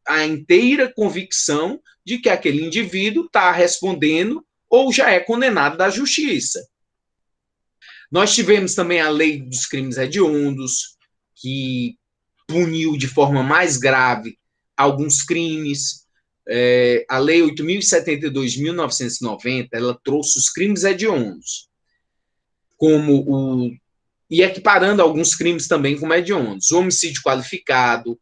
a inteira convicção de que aquele indivíduo está respondendo ou já é condenado da justiça. Nós tivemos também a lei dos crimes hediondos, que puniu de forma mais grave alguns crimes. A lei 8.072 de 1990, ela trouxe os crimes hediondos, e equiparando alguns crimes também como hediondos. O homicídio qualificado,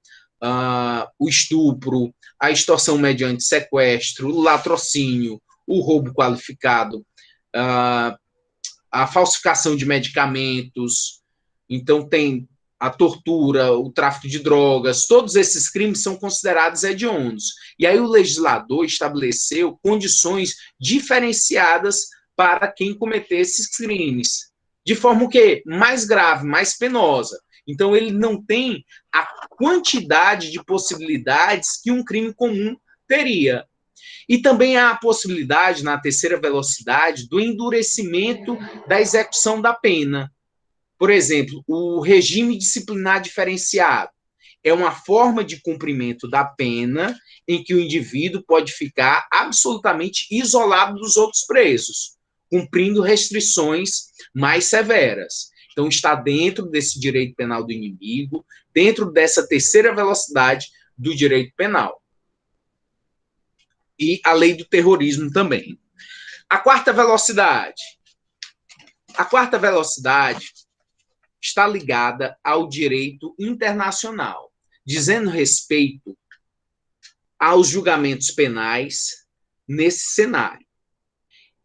o estupro, a extorsão mediante sequestro, o latrocínio, o roubo qualificado, a falsificação de medicamentos. Então, tem a tortura, o tráfico de drogas, todos esses crimes são considerados hediondos. E aí o legislador estabeleceu condições diferenciadas para quem cometer esses crimes, de forma o quê? Mais grave, mais penosa. Então, ele não tem a quantidade de possibilidades que um crime comum teria. E também há a possibilidade, na terceira velocidade, do endurecimento da execução da pena. Por exemplo, o regime disciplinar diferenciado é uma forma de cumprimento da pena em que o indivíduo pode ficar absolutamente isolado dos outros presos, cumprindo restrições mais severas. Então, está dentro desse direito penal do inimigo, dentro dessa terceira velocidade do direito penal. E a lei do terrorismo também. A quarta velocidade. A quarta velocidade está ligada ao direito internacional, dizendo respeito aos julgamentos penais nesse cenário.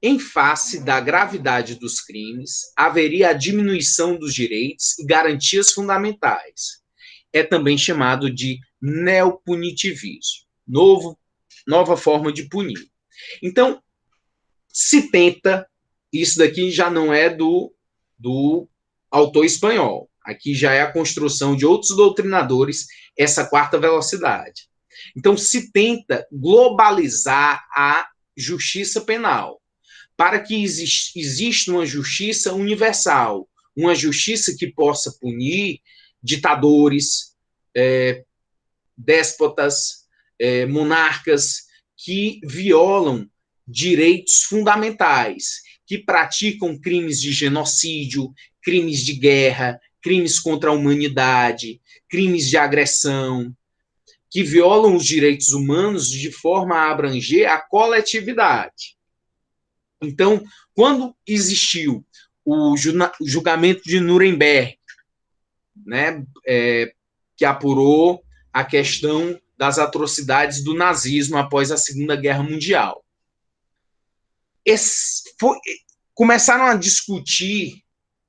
Em face da gravidade dos crimes, haveria a diminuição dos direitos e garantias fundamentais. É também chamado de neopunitivismo, nova forma de punir. Então, se tenta, isso daqui já não é do autor espanhol, aqui já é a construção de outros doutrinadores, essa quarta velocidade. Então, se tenta globalizar a justiça penal, para que exista uma justiça universal, uma justiça que possa punir ditadores, déspotas, monarcas que violam direitos fundamentais, que praticam crimes de genocídio, crimes de guerra, crimes contra a humanidade, crimes de agressão, que violam os direitos humanos de forma a abranger a coletividade. Então, quando existiu o julgamento de Nuremberg, né, que apurou a questão das atrocidades do nazismo após a Segunda Guerra Mundial, começaram a discutir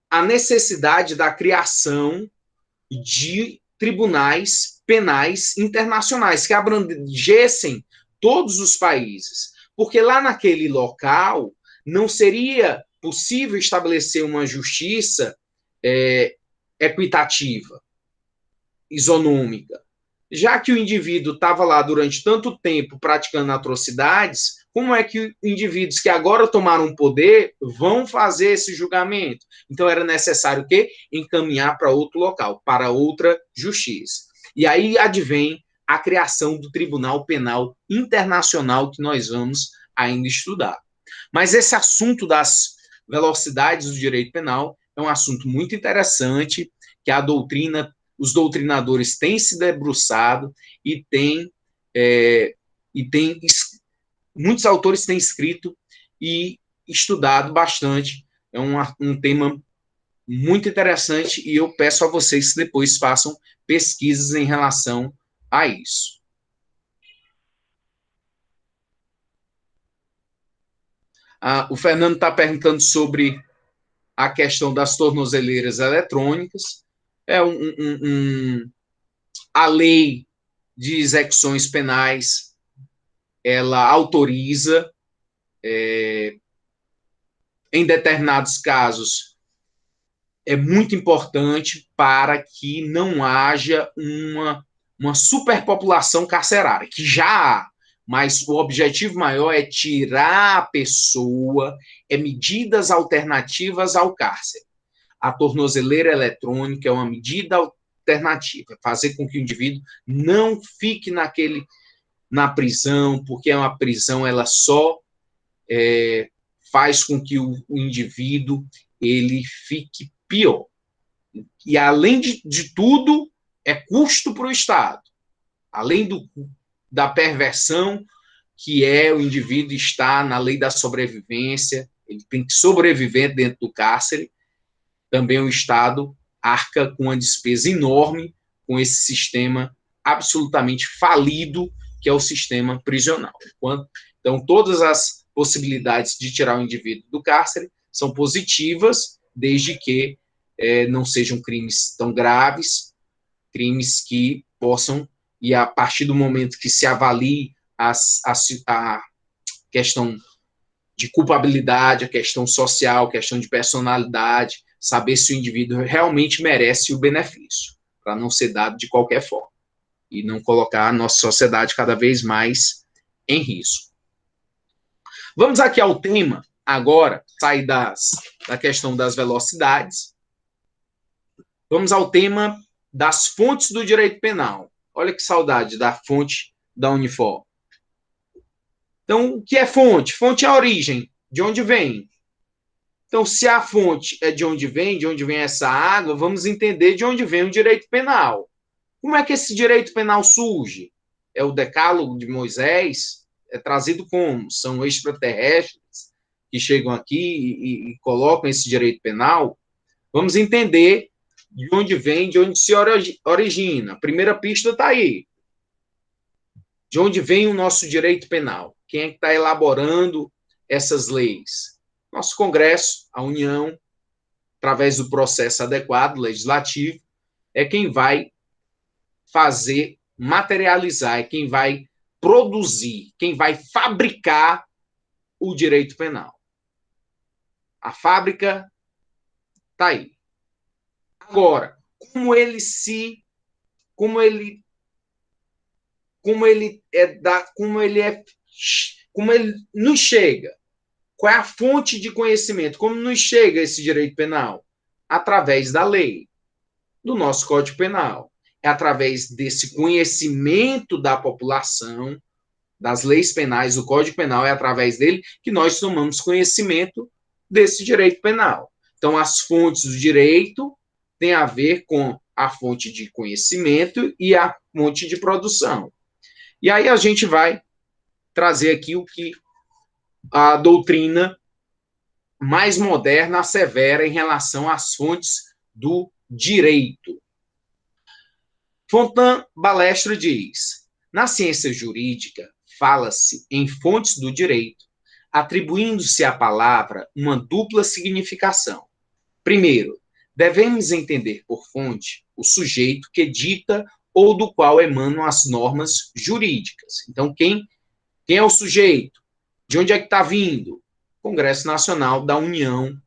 a necessidade da criação de tribunais penais internacionais que abrangessem todos os países, porque lá naquele local não seria possível estabelecer uma justiça equitativa, isonômica, já que o indivíduo estava lá durante tanto tempo praticando atrocidades. Como é que indivíduos que agora tomaram poder vão fazer esse julgamento? Então, era necessário o quê? Encaminhar para outro local, para outra justiça. E aí advém a criação do Tribunal Penal Internacional, que nós vamos ainda estudar. Mas esse assunto das velocidades do direito penal é um assunto muito interessante, que os doutrinadores têm se debruçado e têm muitos autores têm escrito e estudado bastante. É um tema muito interessante e eu peço a vocês que depois façam pesquisas em relação a isso. O Fernando está perguntando sobre a questão das tornozeleiras eletrônicas. A lei de execuções penais, ela autoriza, em determinados casos, é muito importante para que não haja uma superpopulação carcerária, que já há, mas o objetivo maior é tirar a pessoa, medidas alternativas ao cárcere. A tornozeleira eletrônica é uma medida alternativa, fazer com que o indivíduo não fique na prisão, porque é uma prisão, ela só faz com que o indivíduo ele fique pior. E, além de tudo, é custo para o Estado. Além da perversão que é o indivíduo estar na lei da sobrevivência, ele tem que sobreviver dentro do cárcere, também o Estado arca com uma despesa enorme com esse sistema absolutamente falido, que é o sistema prisional. Então, todas as possibilidades de tirar o indivíduo do cárcere são positivas, desde que não sejam crimes tão graves, crimes que possam, e a partir do momento que se avalie a questão de culpabilidade, a questão social, a questão de personalidade, saber se o indivíduo realmente merece o benefício, para não ser dado de qualquer forma, e não colocar a nossa sociedade cada vez mais em risco. Vamos aqui ao tema, agora, sair da questão das velocidades, vamos ao tema das fontes do direito penal. Olha que saudade da fonte da Unifor. Então, o que é fonte? Fonte é a origem, de onde vem. Então, se a fonte é de onde vem essa água, vamos entender de onde vem o direito penal. Como é que esse direito penal surge? É o decálogo de Moisés? É trazido como? São extraterrestres que chegam aqui e colocam esse direito penal? Vamos entender de onde vem, de onde se origina. A primeira pista está aí. De onde vem o nosso direito penal? Quem é que está elaborando essas leis? Nosso Congresso, a União, através do processo adequado, legislativo, é quem vai fazer, materializar, é quem vai produzir, quem vai fabricar o direito penal. A fábrica está aí. Agora, como ele nos chega? Qual é a fonte de conhecimento? Como nos chega esse direito penal? Através da lei, do nosso Código Penal. É através desse conhecimento da população, das leis penais, do Código Penal, é através dele que nós tomamos conhecimento desse direito penal. Então, as fontes do direito têm a ver com a fonte de conhecimento e a fonte de produção. E aí a gente vai trazer aqui o que a doutrina mais moderna assevera em relação às fontes do direito. Fontan Balestre diz: na ciência jurídica, fala-se em fontes do direito, atribuindo-se à palavra uma dupla significação. Primeiro, devemos entender por fonte o sujeito que dita ou do qual emanam as normas jurídicas. Então, quem é o sujeito? De onde é que está vindo? Congresso Nacional da União.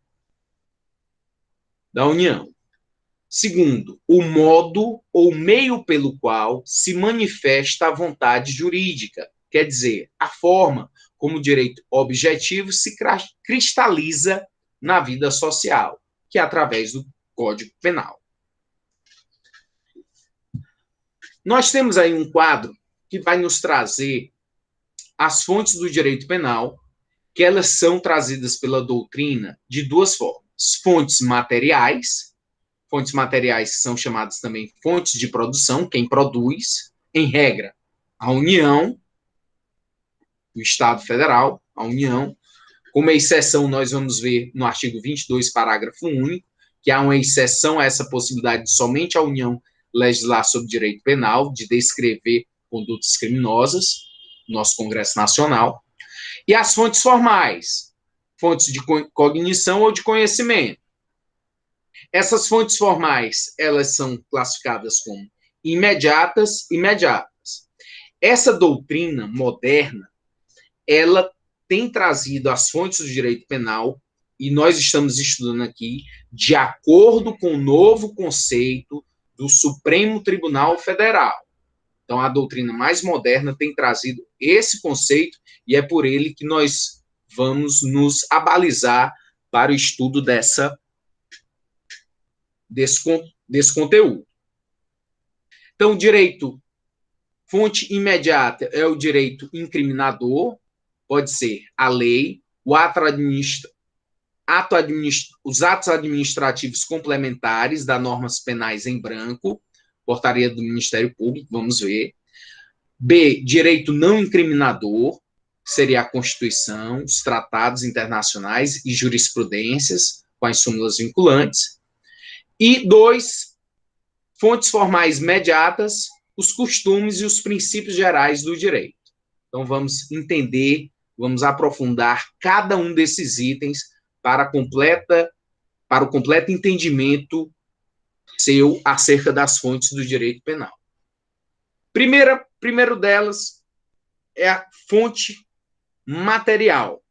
Segundo, o modo ou meio pelo qual se manifesta a vontade jurídica, quer dizer, a forma como o direito objetivo se cristaliza na vida social, que é através do Código Penal. Nós temos aí um quadro que vai nos trazer as fontes do direito penal, que elas são trazidas pela doutrina de duas formas. Fontes materiais que são chamadas também fontes de produção, quem produz, em regra, a União do Estado Federal, a União. Como exceção, nós vamos ver no artigo 22, parágrafo único, que há uma exceção a essa possibilidade de somente a União legislar sobre direito penal, de descrever condutas criminosas, nosso Congresso Nacional. E as fontes formais, fontes de cognição ou de conhecimento. Essas fontes formais, elas são classificadas como imediatas. Essa doutrina moderna, ela tem trazido as fontes do direito penal, e nós estamos estudando aqui, de acordo com o novo conceito do Supremo Tribunal Federal. Então, a doutrina mais moderna tem trazido esse conceito, e é por ele que nós vamos nos abalizar para o estudo desse conteúdo. Então, o direito fonte imediata é o direito incriminador, pode ser a lei, os atos administrativos complementares das normas penais em branco, portaria do Ministério Público, vamos ver. B, direito não incriminador, seria a Constituição, os tratados internacionais e jurisprudências, com as súmulas vinculantes. E 2, fontes formais imediatas, os costumes e os princípios gerais do direito. Então, vamos entender, vamos aprofundar cada um desses itens para o completo entendimento seu acerca das fontes do direito penal. Primeiro delas é a fonte material.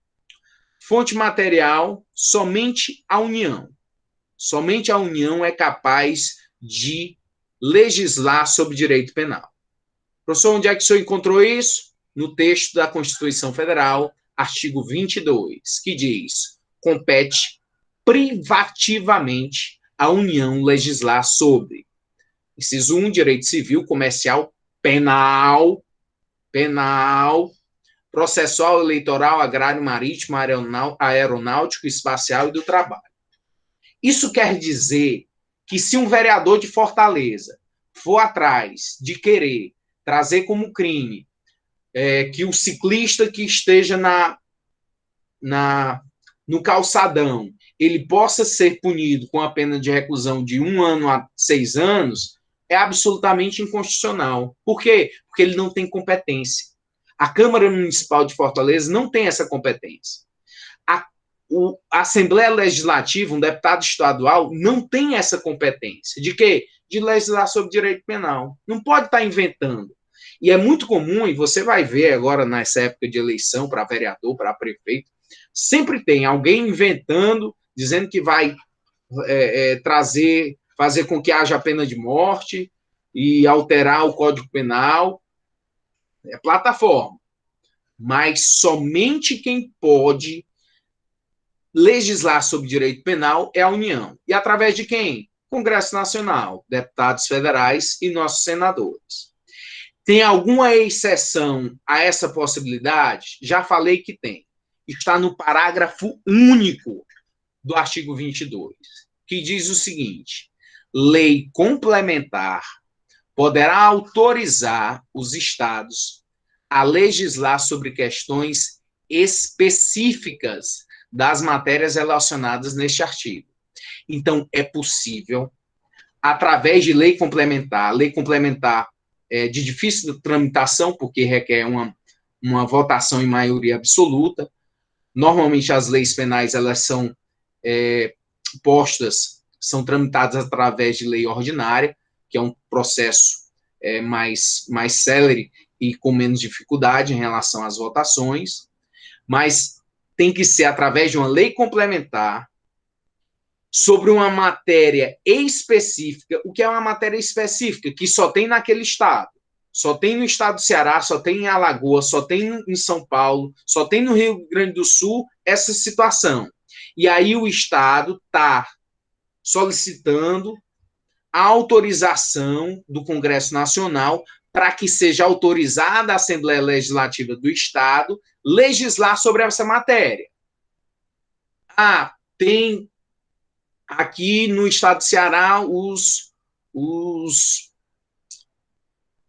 Fonte material, somente a União. Somente a União é capaz de legislar sobre direito penal. Professor, onde é que o senhor encontrou isso? No texto da Constituição Federal, artigo 22, que diz: compete privativamente à União legislar sobre, inciso 1, direito civil, comercial, penal, processual, eleitoral, agrário, marítimo, aeronáutico, espacial e do trabalho. Isso quer dizer que se um vereador de Fortaleza for atrás de querer trazer como crime que o ciclista que esteja no calçadão, ele possa ser punido com a pena de reclusão de 1 ano a 6 anos, é absolutamente inconstitucional. Por quê? Porque ele não tem competência. A Câmara Municipal de Fortaleza não tem essa competência. A Assembleia Legislativa, um deputado estadual, não tem essa competência. De quê? De legislar sobre direito penal. Não pode estar inventando. E é muito comum, e você vai ver agora nessa época de eleição para vereador, para prefeito, sempre tem alguém inventando, dizendo que vai fazer com que haja a pena de morte e alterar o Código Penal. É plataforma. Mas somente quem pode legislar sobre direito penal é a União. E através de quem? Congresso Nacional, deputados federais e nossos senadores. Tem alguma exceção a essa possibilidade? Já falei que tem. Está no parágrafo único do artigo 22, que diz o seguinte: lei complementar poderá autorizar os estados a legislar sobre questões específicas das matérias relacionadas neste artigo. Então, é possível, através de lei complementar de difícil tramitação, porque requer uma votação em maioria absoluta. Normalmente, as leis penais, elas são são tramitadas através de lei ordinária, que é um processo mais célere e com menos dificuldade em relação às votações, mas tem que ser através de uma lei complementar sobre uma matéria específica. O que é uma matéria específica? Que só tem naquele estado. Só tem no estado do Ceará, só tem em Alagoas, só tem em São Paulo, só tem no Rio Grande do Sul essa situação. E aí o estado está solicitando a autorização do Congresso Nacional para que seja autorizada a Assembleia Legislativa do Estado legislar sobre essa matéria. Tem aqui no estado do Ceará o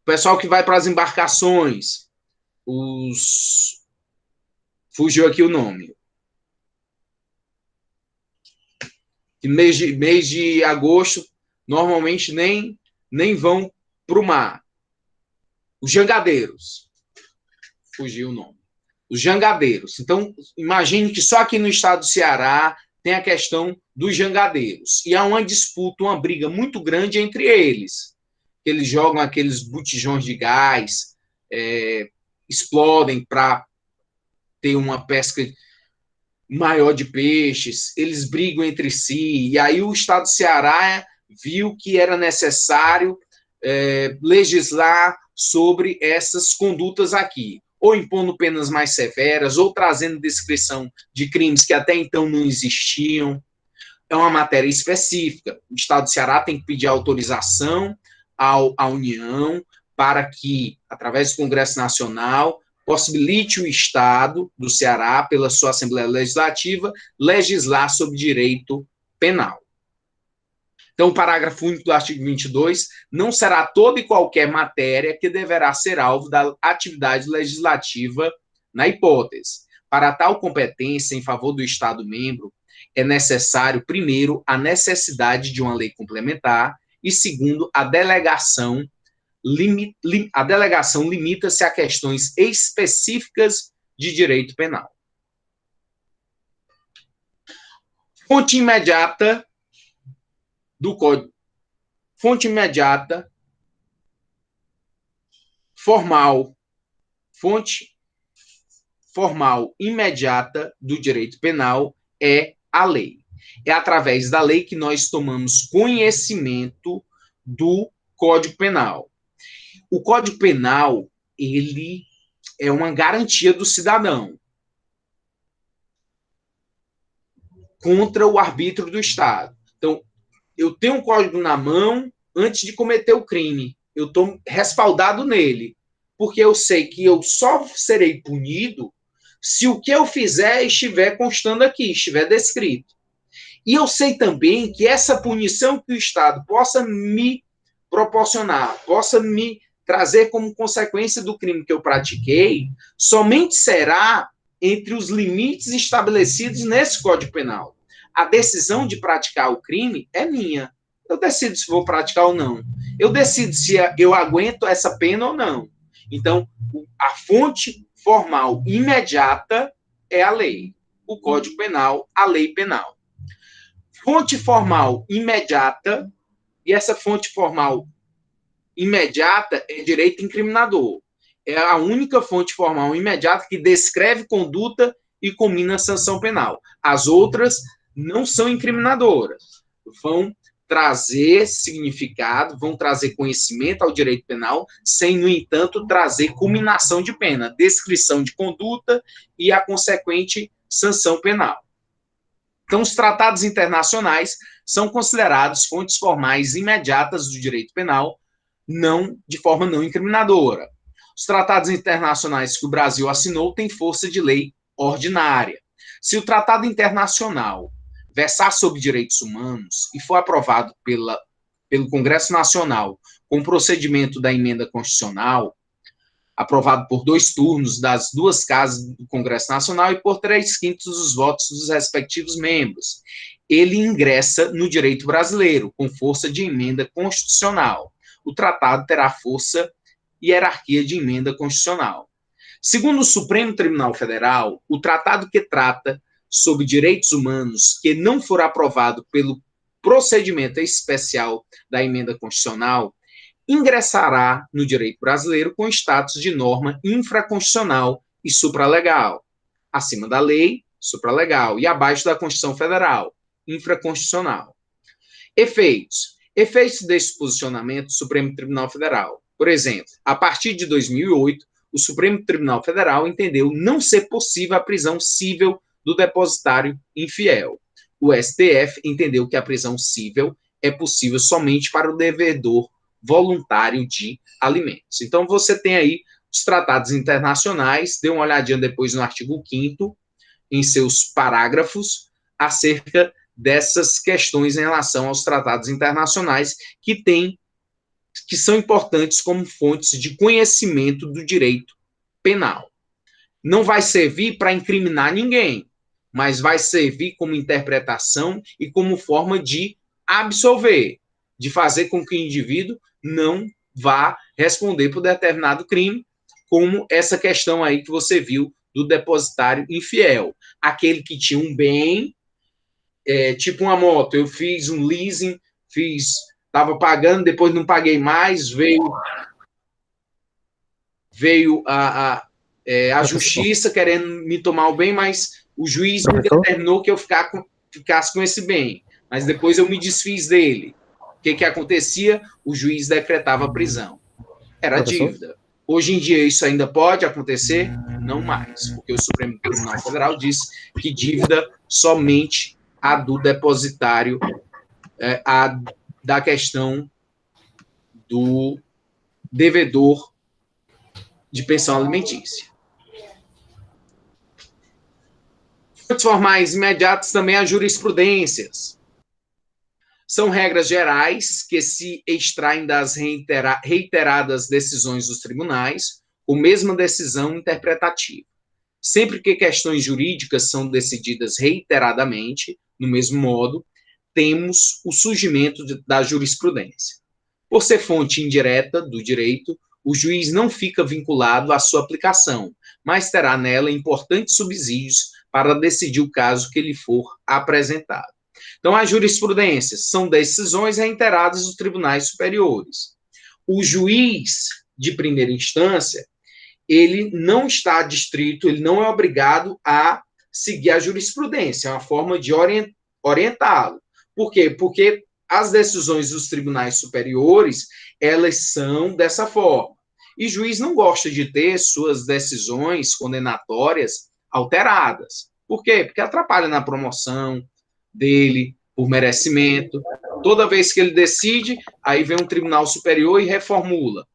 pessoal que vai para as embarcações, os Fugiu aqui o nome. Mês de agosto, normalmente nem vão para o mar. Os jangadeiros. Fugiu o nome. Os jangadeiros. Então, imagine que só aqui no estado do Ceará tem a questão dos jangadeiros. E há uma disputa, uma briga muito grande entre eles. Eles jogam aqueles botijões de gás, explodem para ter uma pesca maior de peixes, eles brigam entre si, e aí o estado do Ceará viu que era necessário legislar sobre essas condutas aqui, ou impondo penas mais severas, ou trazendo descrição de crimes que até então não existiam. É uma matéria específica. O estado do Ceará tem que pedir autorização à União para que, através do Congresso Nacional, possibilite o Estado do Ceará, pela sua Assembleia Legislativa, legislar sobre direito penal. Então, o parágrafo único do artigo 22 não será toda e qualquer matéria que deverá ser alvo da atividade legislativa na hipótese. Para tal competência em favor do Estado-membro, é necessário, primeiro, a necessidade de uma lei complementar e, segundo, a delegação limita-se a questões específicas de direito penal. Fonte imediata do Código. Fonte imediata, formal. Fonte formal imediata do direito penal é a lei. É através da lei que nós tomamos conhecimento do Código Penal. O Código Penal, ele é uma garantia do cidadão contra o arbítrio do Estado. Então, eu tenho um código na mão antes de cometer o crime. Eu estou respaldado nele, porque eu sei que eu só serei punido se o que eu fizer estiver constando aqui, estiver descrito. E eu sei também que essa punição que o Estado possa me proporcionar, possa me trazer como consequência do crime que eu pratiquei, somente será entre os limites estabelecidos nesse Código Penal. A decisão de praticar o crime é minha. Eu decido se vou praticar ou não. Eu decido se eu aguento essa pena ou não. Então, a fonte formal imediata é a lei. O Código Penal, a lei penal. Fonte formal imediata, e essa fonte formal imediata é direito incriminador. É a única fonte formal imediata que descreve conduta e comina sanção penal. As outras não são incriminadoras. Vão trazer significado, vão trazer conhecimento ao direito penal, sem, no entanto, trazer culminação de pena, descrição de conduta e a consequente sanção penal. Então, os tratados internacionais são considerados fontes formais imediatas do direito penal, não de forma não incriminadora. Os tratados internacionais que o Brasil assinou têm força de lei ordinária. Se o tratado internacional versar sobre direitos humanos e for aprovado pelo Congresso Nacional com procedimento da emenda constitucional, aprovado por 2 turnos das 2 casas do Congresso Nacional e por 3/5 dos votos dos respectivos membros, ele ingressa no direito brasileiro, com força de emenda constitucional. O tratado terá força e hierarquia de emenda constitucional. Segundo o Supremo Tribunal Federal, o tratado que trata sobre direitos humanos que não for aprovado pelo procedimento especial da emenda constitucional ingressará no direito brasileiro com status de norma infraconstitucional e supralegal, acima da lei, supralegal, e abaixo da Constituição Federal, infraconstitucional. Efeitos desse posicionamento do Supremo Tribunal Federal. Por exemplo, a partir de 2008, o Supremo Tribunal Federal entendeu não ser possível a prisão cível do depositário infiel. O STF entendeu que a prisão cível é possível somente para o devedor voluntário de alimentos. Então, você tem aí os tratados internacionais, dê uma olhadinha depois no artigo 5º, em seus parágrafos, acerca dessas questões em relação aos tratados internacionais que são importantes como fontes de conhecimento do direito penal. não vai servir para incriminar ninguém, mas vai servir como interpretação e como forma de absolver, de fazer com que o indivíduo não vá responder por determinado crime, como essa questão aí que você viu do depositário infiel. Aquele que tinha um bem, tipo uma moto, eu fiz um leasing, estava pagando, depois não paguei mais, veio a justiça querendo me tomar o bem, mas o juiz me determinou que eu ficasse com esse bem, mas depois eu me desfiz dele. O que acontecia? O juiz decretava a prisão. Era dívida. Hoje em dia isso ainda pode acontecer? Não mais, porque o Supremo Tribunal Federal disse que dívida somente a do depositário, a da questão do devedor de pensão alimentícia. Fontes formais imediatas também há jurisprudências. São regras gerais que se extraem das reiteradas decisões dos tribunais, ou mesma decisão interpretativa. Sempre que questões jurídicas são decididas reiteradamente, no mesmo modo, temos o surgimento da jurisprudência. Por ser fonte indireta do direito, o juiz não fica vinculado à sua aplicação, mas terá nela importantes subsídios para decidir o caso que lhe for apresentado. Então, as jurisprudências são decisões reiteradas dos tribunais superiores. O juiz de primeira instância, ele não está adstrito, ele não é obrigado a seguir a jurisprudência, é uma forma de orientá-lo. Por quê? Porque as decisões dos tribunais superiores, elas são dessa forma. E o juiz não gosta de ter suas decisões condenatórias alteradas. Por quê? Porque atrapalha na promoção dele, por merecimento. Toda vez que ele decide, aí vem um tribunal superior e reformula.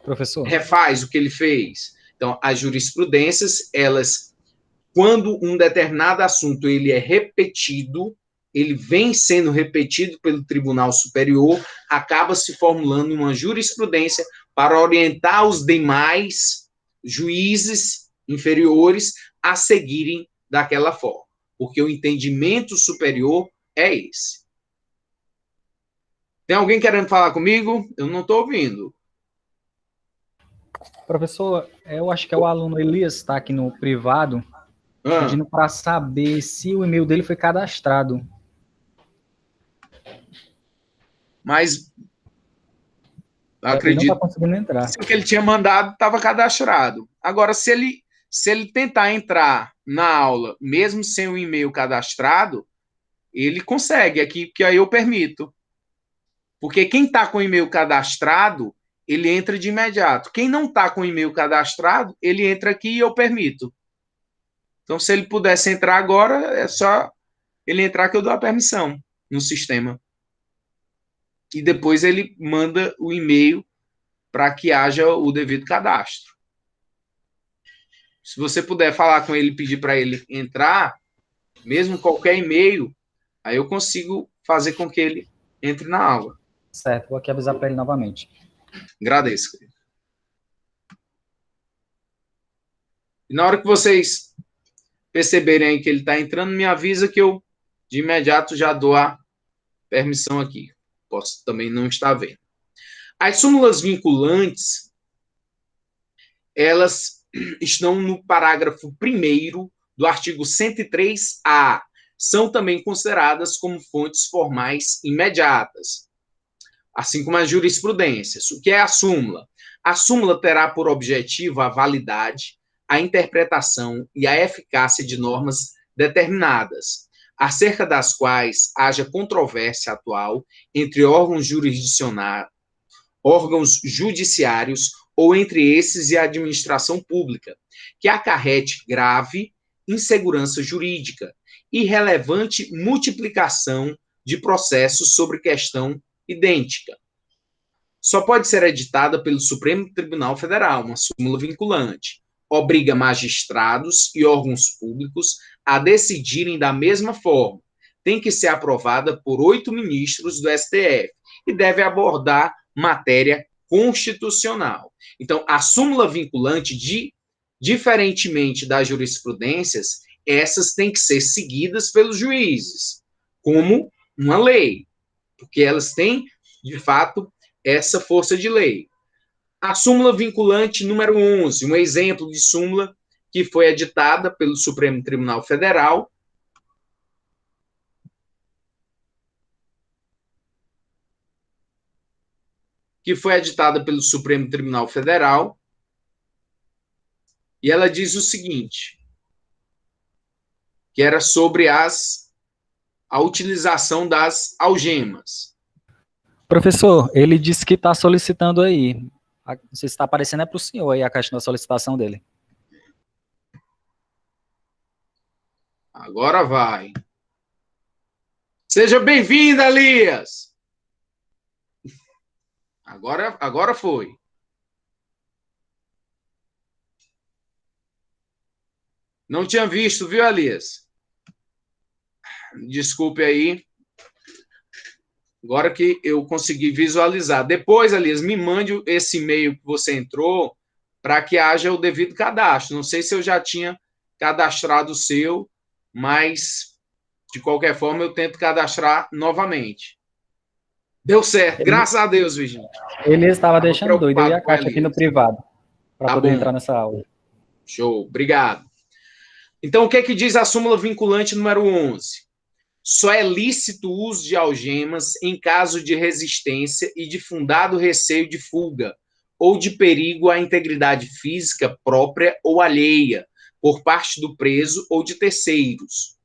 Professor. Refaz o que ele fez. Então, as jurisprudências, elas, quando um determinado assunto ele é repetido, ele vem sendo repetido pelo Tribunal Superior, acaba se formulando uma jurisprudência para orientar os demais juízes inferiores a seguirem daquela forma, porque o entendimento superior é esse. Tem alguém querendo falar comigo? Eu não estou ouvindo. Professor, eu acho que é o aluno Elias, está aqui no privado, pedindo para saber se o e-mail dele foi cadastrado. Mas acredito, ele não está conseguindo entrar. Se o que ele tinha mandado estava cadastrado. Agora, se ele tentar entrar na aula, mesmo sem o e-mail cadastrado, ele consegue aqui, que aí eu permito. Porque quem está com o e-mail cadastrado, ele entra de imediato. Quem não está com o e-mail cadastrado, ele entra aqui e eu permito. Então, se ele pudesse entrar agora, é só ele entrar que eu dou a permissão no sistema. E depois ele manda o e-mail para que haja o devido cadastro. Se você puder falar com ele e pedir para ele entrar, mesmo qualquer e-mail, aí eu consigo fazer com que ele entre na aula. Certo, vou aqui avisar para ele novamente. Agradeço. E na hora que vocês perceberem aí que ele está entrando, me avisa que eu, de imediato, já dou a permissão aqui. Posso também não estar vendo. As súmulas vinculantes, elas estão no parágrafo 1º do artigo 103A. São também consideradas como fontes formais imediatas, assim como as jurisprudências. O que é a súmula? A súmula terá por objetivo a validade, a interpretação e a eficácia de normas determinadas, acerca das quais haja controvérsia atual entre órgãos judiciários ou entre esses e a administração pública, que acarrete grave insegurança jurídica e relevante multiplicação de processos sobre questão idêntica. Só pode ser editada pelo Supremo Tribunal Federal, uma súmula vinculante. Obriga magistrados e órgãos públicos a decidirem da mesma forma. Tem que ser aprovada por 8 ministros do STF e deve abordar matéria constitucional. Então, a súmula vinculante, de Diferentemente das jurisprudências, essas têm que ser seguidas pelos juízes, como uma lei, porque elas têm, de fato, essa força de lei. A súmula vinculante número 11, um exemplo de súmula que foi editada pelo Supremo Tribunal Federal, e ela diz o seguinte, que era sobre a utilização das algemas. Professor, ele disse que está solicitando aí. Não sei se está aparecendo, é para o senhor aí a caixa da solicitação dele. Agora vai. Seja bem-vinda, Elias! Agora foi. Não tinha visto, viu, Elias? Desculpe aí. Agora que eu consegui visualizar. Depois, Elias, me mande esse e-mail que você entrou para que haja o devido cadastro. Não sei se eu já tinha cadastrado o seu, mas, de qualquer forma, eu tento cadastrar novamente. Deu certo, graças a Deus, Virgínia. Ele estava deixando doido, eu e a Kátia aqui no privado, para poder entrar nessa aula. Show, obrigado. Então, o que é que diz a súmula vinculante número 11? Só é lícito o uso de algemas em caso de resistência e de fundado receio de fuga ou de perigo à integridade física própria ou alheia por parte do preso ou de terceiros,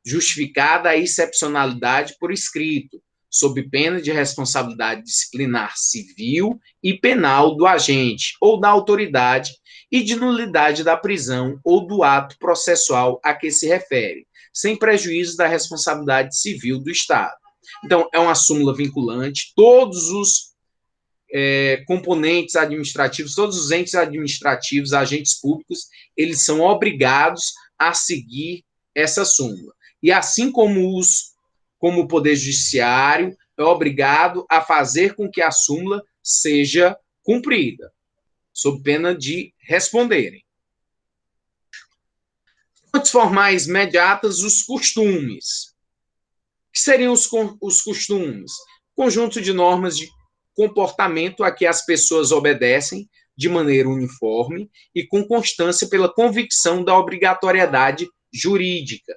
justificada a excepcionalidade por escrito, sob pena de responsabilidade disciplinar civil e penal do agente ou da autoridade e de nulidade da prisão ou do ato processual a que se refere, sem prejuízo da responsabilidade civil do Estado. Então, é uma súmula vinculante, todos os componentes administrativos, todos os entes administrativos, agentes públicos, eles são obrigados a seguir essa súmula. E assim como o Poder Judiciário é obrigado a fazer com que a súmula seja cumprida, sob pena de responderem. Fontes formais imediatas, os costumes. O que seriam os costumes? Conjunto de normas de comportamento a que as pessoas obedecem de maneira uniforme e com constância pela convicção da obrigatoriedade jurídica.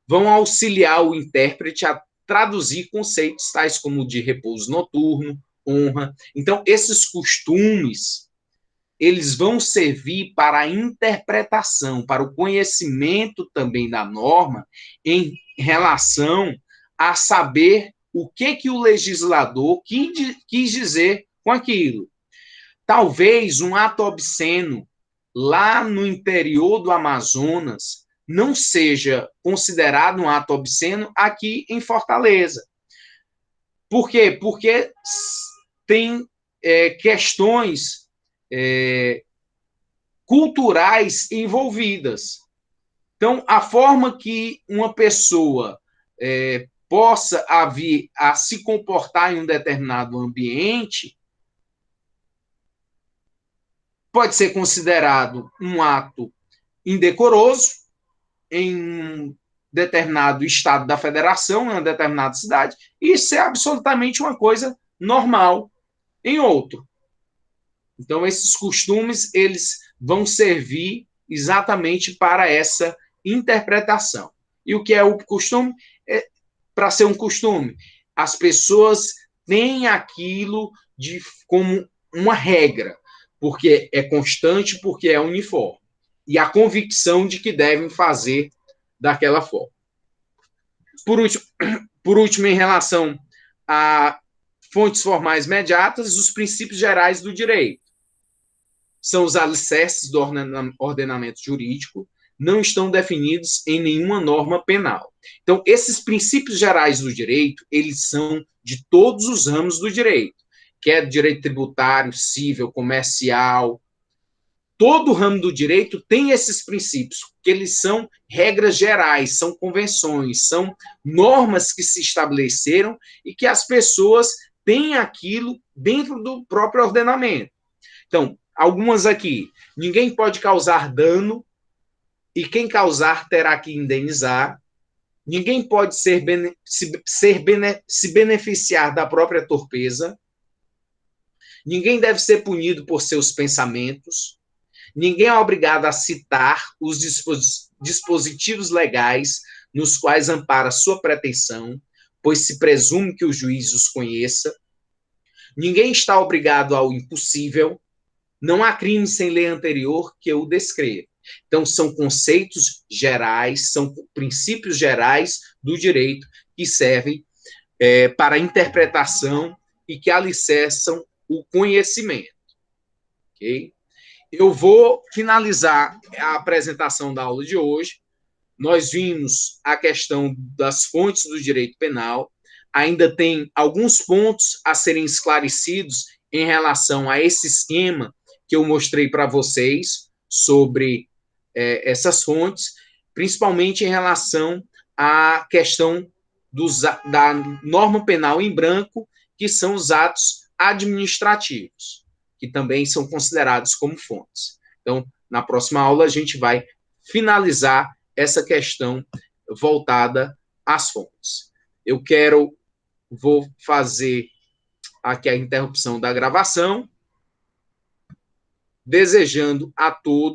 Vão auxiliar o intérprete a traduzir conceitos tais como de repouso noturno, honra. Então, esses costumes, eles vão servir para a interpretação, para o conhecimento também da norma em relação a saber o que o legislador quis dizer com aquilo. Talvez um ato obsceno lá no interior do Amazonas não seja considerado um ato obsceno aqui em Fortaleza. Por quê? Porque tem questões culturais envolvidas. Então, a forma que uma pessoa possa vir a se comportar em um determinado ambiente pode ser considerado um ato indecoroso em um determinado estado da federação, em uma determinada cidade, e ser absolutamente uma coisa normal em outro. Então, esses costumes, eles vão servir exatamente para essa interpretação. E o que é o costume? Para ser um costume, as pessoas têm aquilo como uma regra, porque é constante, porque é uniforme. E a convicção de que devem fazer daquela forma. Por último, em relação a fontes formais imediatas, os princípios gerais do direito. São os alicerces do ordenamento jurídico, não estão definidos em nenhuma norma penal. Então, esses princípios gerais do direito, eles são de todos os ramos do direito, que é direito tributário, civil, comercial. Todo ramo do direito tem esses princípios, que eles são regras gerais, são convenções, são normas que se estabeleceram e que as pessoas têm aquilo dentro do próprio ordenamento. Então, algumas aqui. Ninguém pode causar dano e quem causar terá que indenizar. Ninguém pode se beneficiar da própria torpeza. Ninguém deve ser punido por seus pensamentos. Ninguém é obrigado a citar os dispositivos legais nos quais ampara sua pretensão, pois se presume que o juiz os conheça. Ninguém está obrigado ao impossível. Não há crime sem lei anterior que o descreva. Então, são conceitos gerais, são princípios gerais do direito que servem para a interpretação e que alicerçam o conhecimento. Ok? Eu vou finalizar a apresentação da aula de hoje. Nós vimos a questão das fontes do direito penal. Ainda tem alguns pontos a serem esclarecidos em relação a esse esquema que eu mostrei para vocês sobre essas fontes, principalmente em relação à questão da norma penal em branco, que são os atos administrativos, que também são considerados como fontes. Então, na próxima aula, a gente vai finalizar essa questão voltada às fontes. Vou fazer aqui a interrupção da gravação, desejando a todos